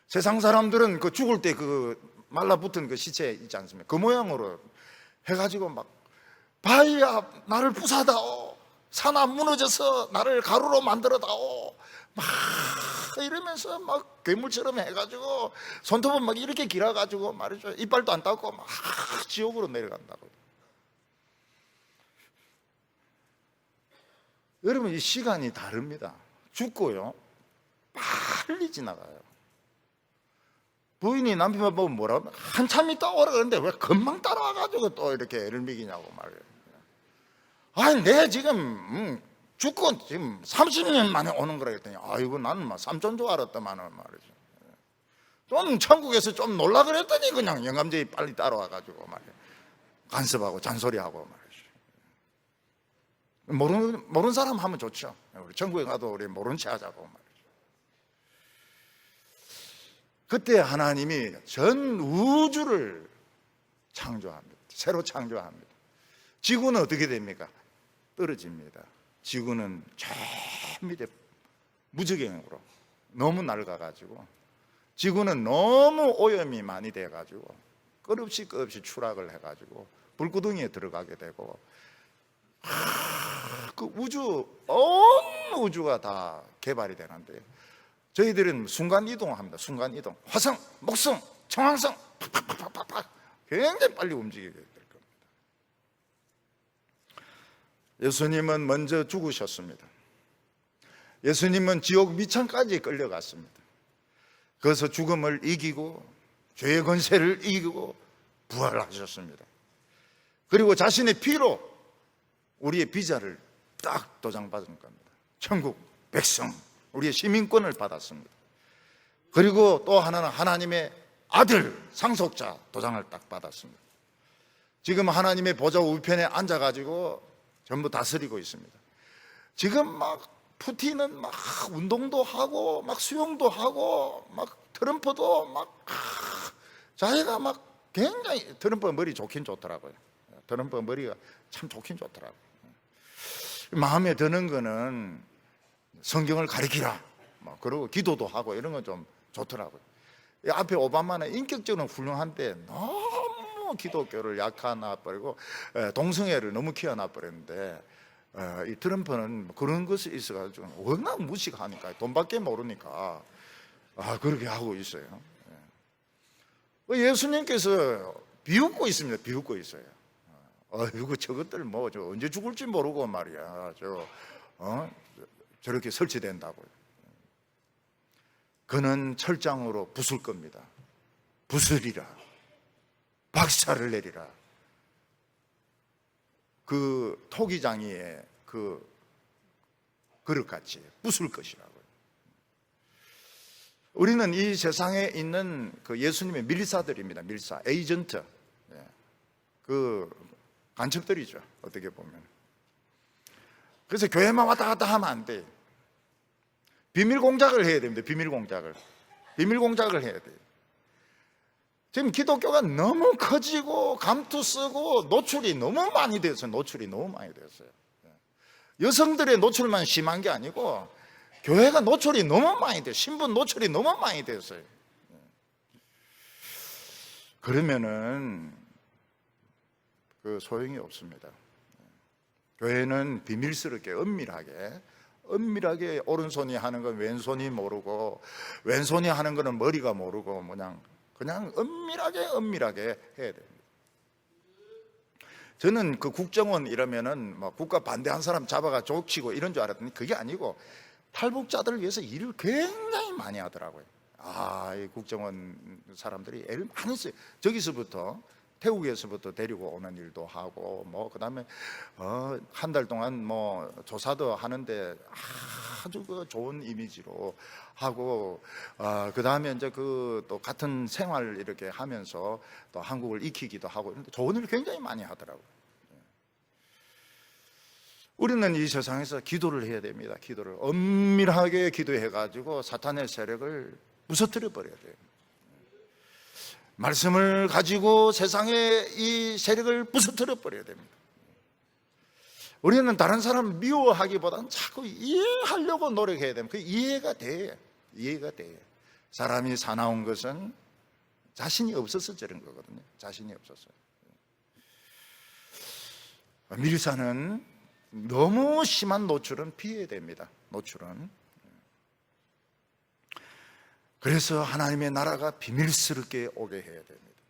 세상 사람들은 그 죽을 때 그 말라붙은 그 시체 있지 않습니까? 그 모양으로 해가지고 막 바위야 나를 부사다오, 산아 무너져서 나를 가루로 만들어다오, 막 이러면서 막 괴물처럼 해가지고 손톱은 막 이렇게 길어가지고 말이죠, 이빨도 안 닦고 막 지옥으로 내려간다고. 여러분, 이 시간이 다릅니다. 죽고요 빨리 지나가요. 부인이 남편 보면 뭐라고, 한참 있다 오라 그러는데 왜 금방 따라와가지고 또 이렇게 애를 먹이냐고 말이에요. 아니 내 지금 죽고 지금 30년 만에 오는 거라 했더니, 아이고 나는 막 삼촌 줄 알았더만은 말이죠. 좀 천국에서 좀 놀라 그랬더니 그냥 영감제이 빨리 따라와가지고 말이에요, 간섭하고 잔소리하고 말이죠. 모르는 사람 하면 좋죠. 우리 천국에 가도 우리 모른 체 하자고 말이죠. 그때 하나님이 전 우주를 창조합니다. 새로 창조합니다. 지구는 어떻게 됩니까? 떨어집니다. 지구는 저 밑에 무지경으로 너무 낡아가지고, 지구는 너무 오염이 많이 돼가지고 끝없이 추락을 해가지고 불구덩이에 들어가게 되고, 그 온 우주가 다 개발이 되는데, 저희들은 순간 이동합니다. 순간 이동. 화성, 목성, 청왕성 팍팍팍팍팍 굉장히 빨리 움직이게 될 겁니다. 예수님은 먼저 죽으셨습니다. 예수님은 지옥 미천까지 끌려갔습니다. 그래서 죽음을 이기고 죄의 권세를 이기고 부활하셨습니다. 그리고 자신의 피로 우리의 비자를 딱 도장받은 겁니다. 천국 백성, 우리의 시민권을 받았습니다. 그리고 또 하나는 하나님의 아들, 상속자 도장을 딱 받았습니다. 지금 하나님의 보좌 우편에 앉아가지고 전부 다스리고 있습니다. 지금 막 푸틴은 막 운동도 하고 막 수영도 하고 막 트럼프도 막 자기가 막 굉장히, 트럼프 머리 좋긴 좋더라고요. 트럼프 머리가 참 좋긴 좋더라고요. 마음에 드는 거는 성경을 가리키라, 뭐 그리고 기도도 하고 이런 건 좀 좋더라고요. 앞에 오바마는 인격적으로 훌륭한데 너무 기독교를 약화나 버리고 동성애를 너무 키워놔 버렸는데, 이 트럼프는 그런 것이 있어가지고 워낙 무식하니까, 돈밖에 모르니까 그렇게 하고 있어요. 예수님께서 비웃고 있습니다. 비웃고 있어요. 이거 저것들 뭐 언제 죽을지 모르고 말이야, 저렇게 설치된다고요. 그는 철장으로 부술 겁니다. 부수리라, 박살을 내리라. 그 토기장이의 그 그릇같이 부술 것이라고요. 우리는 이 세상에 있는 그 예수님의 밀사들입니다. 밀사, 에이전트, 그 간첩들이죠, 어떻게 보면. 그래서 교회만 왔다 갔다 하면 안 돼. 비밀 공작을 해야 됩니다. 비밀 공작을 해야 돼요. 지금 기독교가 너무 커지고 감투 쓰고 노출이 너무 많이 됐어요. 여성들의 노출만 심한 게 아니고 교회가 노출이 너무 많이 돼요. 신분 노출이 너무 많이 됐어요. 그러면은 그 소용이 없습니다. 교회는 비밀스럽게 은밀하게 오른손이 하는 건 왼손이 모르고, 왼손이 하는 거는 머리가 모르고, 그냥 은밀하게 해야 됩니다. 저는 그 국정원 이러면은 뭐 국가 반대한 사람 잡아가 족치고 이런 줄 알았더니 그게 아니고 탈북자들을 위해서 일을 굉장히 많이 하더라고요. 이 국정원 사람들이 애를 많이 써요. 저기서부터, 태국에서부터 데리고 오는 일도 하고, 뭐 그다음에 한 달 동안 뭐 조사도 하는데 아주 그 좋은 이미지로 하고, 그다음에 이제 그 또 같은 생활 이렇게 하면서 또 한국을 익히기도 하고, 이런데 좋은 일을 굉장히 많이 하더라고요. 우리는 이 세상에서 기도를 해야 됩니다. 기도를 엄밀하게 기도해가지고 사탄의 세력을 부서뜨려 버려야 돼요. 말씀을 가지고 세상의 이 세력을 부서뜨려 버려야 됩니다. 우리는 다른 사람 미워하기보다는 자꾸 이해하려고 노력해야 됩니다. 그 이해가 돼. 사람이 사나운 것은 자신이 없어서 저런 거거든요. 자신이 없어서. 밀사는 너무 심한 노출은 피해야 됩니다. 그래서 하나님의 나라가 비밀스럽게 오게 해야 됩니다.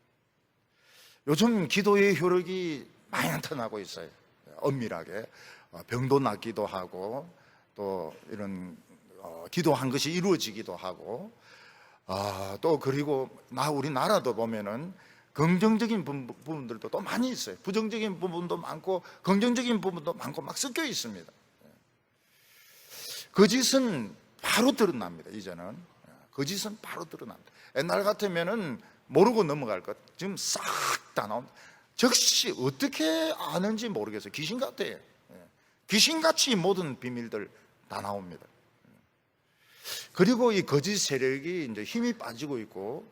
요즘 기도의 효력이 많이 나타나고 있어요. 엄밀하게 병도 낫기도 하고, 또 이런 기도한 것이 이루어지기도 하고, 또 그리고 우리나라도 보면은 긍정적인 부분들도 또 많이 있어요. 부정적인 부분도 많고 긍정적인 부분도 많고 막 섞여 있습니다. 거짓은 바로 드러납니다. 이제는 거짓은 바로 드러납니다. 옛날 같으면은 모르고 넘어갈 것, 지금 싹 다 나옵니다. 즉시 어떻게 아는지 모르겠어요. 귀신 같아요. 귀신같이 모든 비밀들 다 나옵니다. 그리고 이 거짓 세력이 이제 힘이 빠지고 있고,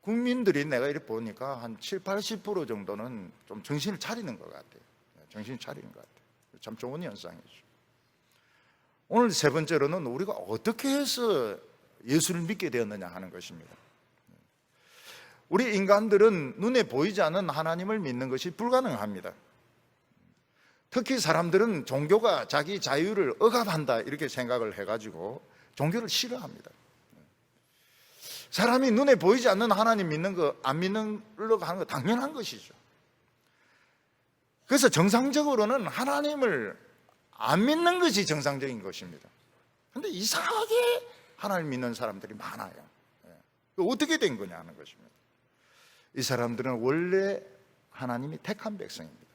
국민들이 내가 이렇게 보니까 한 7, 80% 정도는 좀 정신을 차리는 것 같아요. 정신을 차리는 것 같아요. 참 좋은 현상이죠. 오늘 세 번째로는 우리가 어떻게 해서 예수를 믿게 되었느냐 하는 것입니다. 우리 인간들은 눈에 보이지 않는 하나님을 믿는 것이 불가능합니다. 특히 사람들은 종교가 자기 자유를 억압한다 이렇게 생각을 해가지고 종교를 싫어합니다. 사람이 눈에 보이지 않는 하나님 믿는 거 안 믿으려고 하는 거 당연한 것이죠. 그래서 정상적으로는 하나님을 안 믿는 것이 정상적인 것입니다. 그런데 이상하게 하나님 믿는 사람들이 많아요. 어떻게 된 거냐 하는 것입니다. 이 사람들은 원래 하나님이 택한 백성입니다.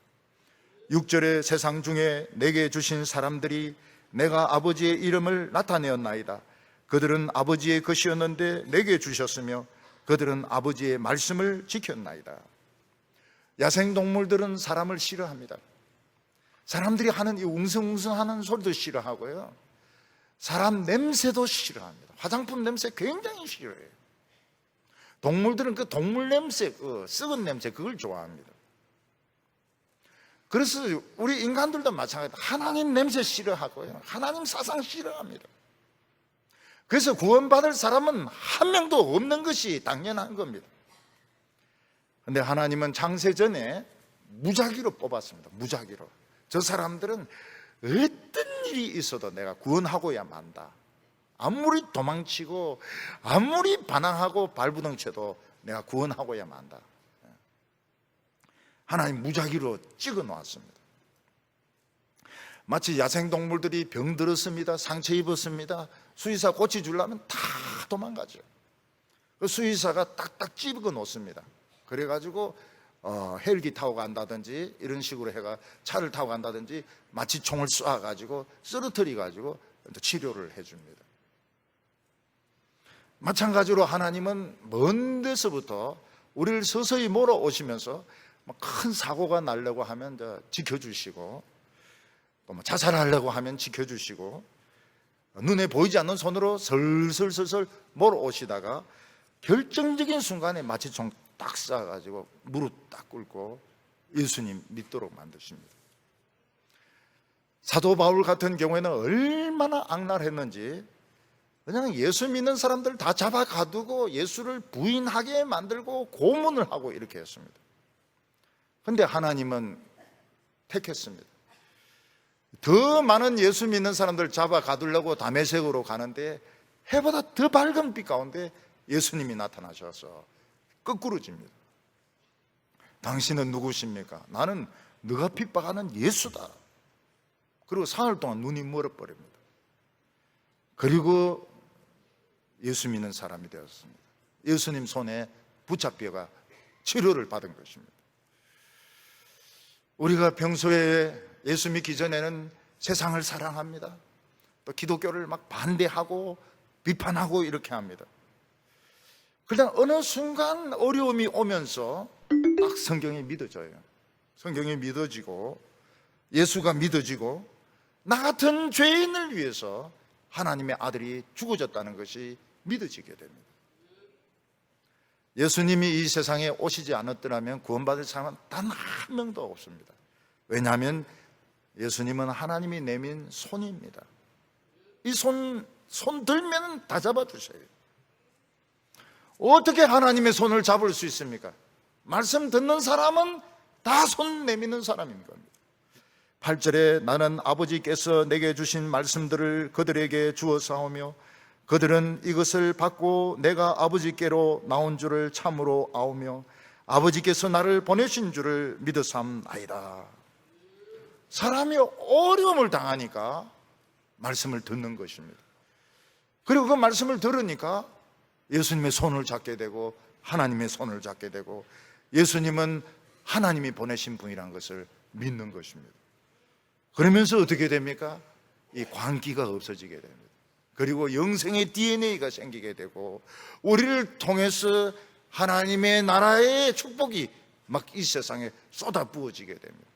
6절에 세상 중에 내게 주신 사람들이 내가 아버지의 이름을 나타내었나이다. 그들은 아버지의 것이었는데 내게 주셨으며 그들은 아버지의 말씀을 지켰나이다. 야생동물들은 사람을 싫어합니다. 사람들이 하는 이 웅성웅성하는 소리도 싫어하고요, 사람 냄새도 싫어합니다. 화장품 냄새 굉장히 싫어해요. 동물들은 그 동물 냄새, 그 썩은 냄새, 그걸 좋아합니다. 그래서 우리 인간들도 마찬가지다. 하나님 냄새 싫어하고요, 하나님 사상 싫어합니다. 그래서 구원받을 사람은 한 명도 없는 것이 당연한 겁니다. 그런데 하나님은 창세 전에 무작위로 뽑았습니다. 무작위로. 저 사람들은 어떤 일이 있어도 내가 구원하고야 만다. 아무리 도망치고 아무리 반항하고 발부둥쳐도 내가 구원하고야 만다. 하나님 무작위로 찍어 놓았습니다. 마치 야생동물들이 병들었습니다, 상처 입었습니다, 수의사 고쳐주려면 다 도망가죠. 그 수의사가 딱딱 집어 놓습니다. 그래가지고 헬기 타고 간다든지 이런 식으로 해가 차를 타고 간다든지 마치 총을 쏴가지고 쓰러뜨려가지고 치료를 해줍니다. 마찬가지로 하나님은 먼 데서부터 우리를 서서히 몰아오시면서 큰 사고가 나려고 하면 지켜주시고, 또 자살하려고 하면 지켜주시고, 눈에 보이지 않는 손으로 설설설설 몰아오시다가 결정적인 순간에 마치 총 딱 쏴가지고 무릎 딱 꿇고 예수님 믿도록 만드십니다. 사도 바울 같은 경우에는 얼마나 악랄했는지 그냥 예수 믿는 사람들 다 잡아 가두고 예수를 부인하게 만들고 고문을 하고 이렇게 했습니다. 그런데 하나님은 택했습니다. 더 많은 예수 믿는 사람들 잡아 가두려고 다메섹으로 가는데 해보다 더 밝은 빛 가운데 예수님이 나타나셔서 거꾸로집니다. 당신은 누구십니까? 나는 너가 핍박하는 예수다. 그리고 사흘 동안 눈이 멀어버립니다. 그리고 예수 믿는 사람이 되었습니다. 예수님 손에 붙잡혀가 치료를 받은 것입니다. 우리가 평소에 예수 믿기 전에는 세상을 사랑합니다. 또 기독교를 막 반대하고 비판하고 이렇게 합니다. 그러나 어느 순간 어려움이 오면서 딱 성경이 믿어져요. 성경이 믿어지고 예수가 믿어지고 나 같은 죄인을 위해서 하나님의 아들이 죽어졌다는 것이 믿어지게 됩니다. 예수님이 이 세상에 오시지 않았더라면 구원받을 사람은 단 한 명도 없습니다. 왜냐하면 예수님은 하나님이 내민 손입니다. 이 손 들면 다 잡아주셔요. 어떻게 하나님의 손을 잡을 수 있습니까? 말씀 듣는 사람은 다 손 내미는 사람인 겁니다. 8절에 나는 아버지께서 내게 주신 말씀들을 그들에게 주었사오며 그들은 이것을 받고 내가 아버지께로 나온 줄을 참으로 아오며 아버지께서 나를 보내신 줄을 믿었사옵나이다. 사람이 어려움을 당하니까 말씀을 듣는 것입니다. 그리고 그 말씀을 들으니까 예수님의 손을 잡게 되고 하나님의 손을 잡게 되고 예수님은 하나님이 보내신 분이라는 것을 믿는 것입니다. 그러면서 어떻게 됩니까? 이 광기가 없어지게 됩니다. 그리고 영생의 DNA가 생기게 되고 우리를 통해서 하나님의 나라의 축복이 막 이 세상에 쏟아 부어지게 됩니다.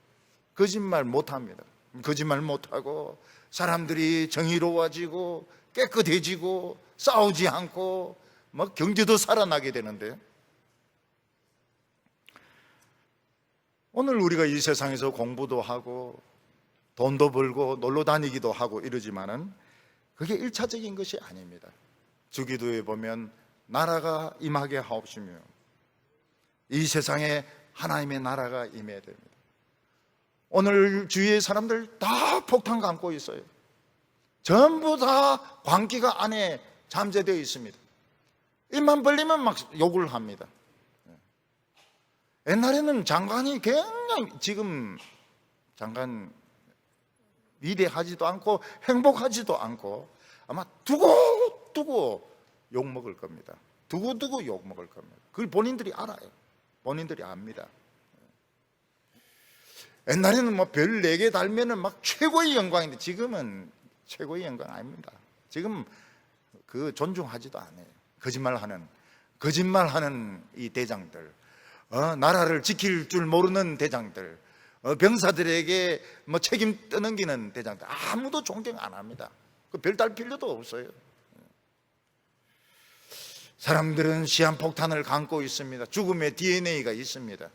거짓말 못합니다. 거짓말 못하고 사람들이 정의로워지고 깨끗해지고 싸우지 않고 막 경제도 살아나게 되는데 오늘 우리가 이 세상에서 공부도 하고 돈도 벌고 놀러 다니기도 하고 이러지만은 그게 일차적인 것이 아닙니다. 주기도에 보면 나라가 임하게 하옵시며 이 세상에 하나님의 나라가 임해야 됩니다. 오늘 주위의 사람들 다 폭탄 감고 있어요. 전부 다 광기가 안에 잠재되어 있습니다. 입만 벌리면 막 욕을 합니다. 옛날에는 장관이 굉장히, 지금 장관 위대하지도 않고 행복하지도 않고 아마 두고두고 욕먹을 겁니다. 두고두고 욕먹을 겁니다. 그걸 본인들이 알아요. 본인들이 압니다. 옛날에는 뭐 별 4개 달면은 막 최고의 영광인데 지금은 최고의 영광 아닙니다. 지금 그 존중하지도 않아요. 거짓말하는 이 대장들, 나라를 지킬 줄 모르는 대장들, 병사들에게 뭐 책임 떠넘기는 대장들, 아무도 존경 안 합니다. 그 별 달 필요도 없어요. 사람들은 시한폭탄을 감고 있습니다. 죽음의 DNA가 있습니다.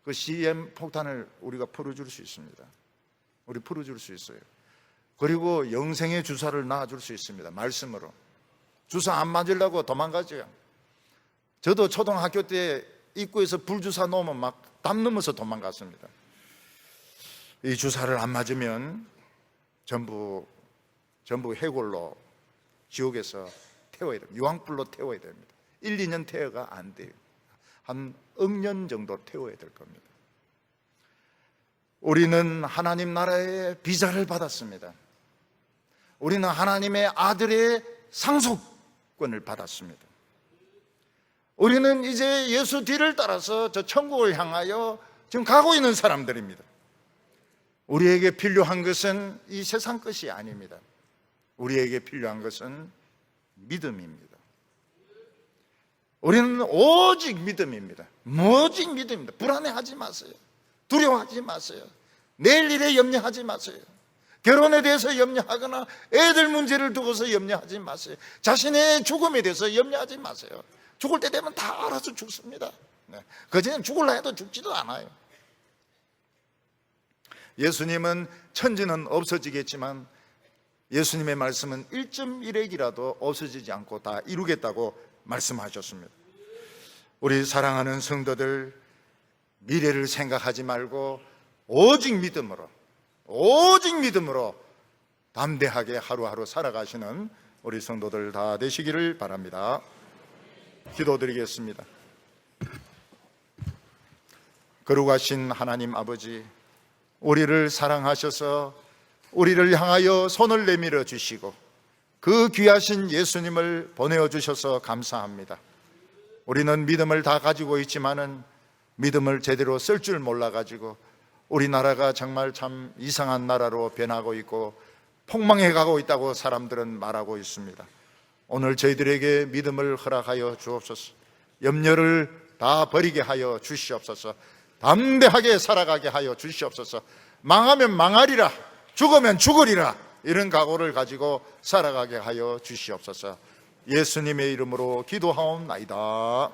그 시한폭탄을 우리가 풀어줄 수 있습니다. 우리 풀어줄 수 있어요. 그리고 영생의 주사를 놔줄 수 있습니다. 말씀으로. 주사 안 맞으려고 도망가죠. 저도 초등학교 때 입구에서 불주사 놓으면 막 담 넘어서 도망갔습니다. 이 주사를 안 맞으면 전부 해골로 지옥에서 태워야 됩니다. 유황불로 태워야 됩니다. 1, 2년 태워가 안 돼요. 한 억년 정도 태워야 될 겁니다. 우리는 하나님 나라의 비자를 받았습니다. 우리는 하나님의 아들의 상속권을 받았습니다. 우리는 이제 예수 뒤를 따라서 저 천국을 향하여 지금 가고 있는 사람들입니다. 우리에게 필요한 것은 이 세상 것이 아닙니다. 우리에게 필요한 것은 믿음입니다. 우리는 오직 믿음입니다. 오직 믿음입니다. 불안해하지 마세요. 두려워하지 마세요. 내일 일에 염려하지 마세요. 결혼에 대해서 염려하거나 애들 문제를 두고서 염려하지 마세요. 자신의 죽음에 대해서 염려하지 마세요. 죽을 때 되면 다 알아서 죽습니다. 그전엔 죽을라 해도 죽지도 않아요. 예수님은 천지는 없어지겠지만 예수님의 말씀은 1.1핵이라도 없어지지 않고 다 이루겠다고 말씀하셨습니다. 우리 사랑하는 성도들, 미래를 생각하지 말고 오직 믿음으로 담대하게 하루하루 살아가시는 우리 성도들 다 되시기를 바랍니다. 기도드리겠습니다. 거룩하신 하나님 아버지, 우리를 사랑하셔서 우리를 향하여 손을 내밀어 주시고 그 귀하신 예수님을 보내어 주셔서 감사합니다. 우리는 믿음을 다 가지고 있지만은 믿음을 제대로 쓸 줄 몰라가지고 우리나라가 정말 참 이상한 나라로 변하고 있고 폭망해 가고 있다고 사람들은 말하고 있습니다. 오늘 저희들에게 믿음을 허락하여 주옵소서. 염려를 다 버리게 하여 주시옵소서. 담대하게 살아가게 하여 주시옵소서. 망하면 망하리라, 죽으면 죽으리라, 이런 각오를 가지고 살아가게 하여 주시옵소서. 예수님의 이름으로 기도하옵나이다.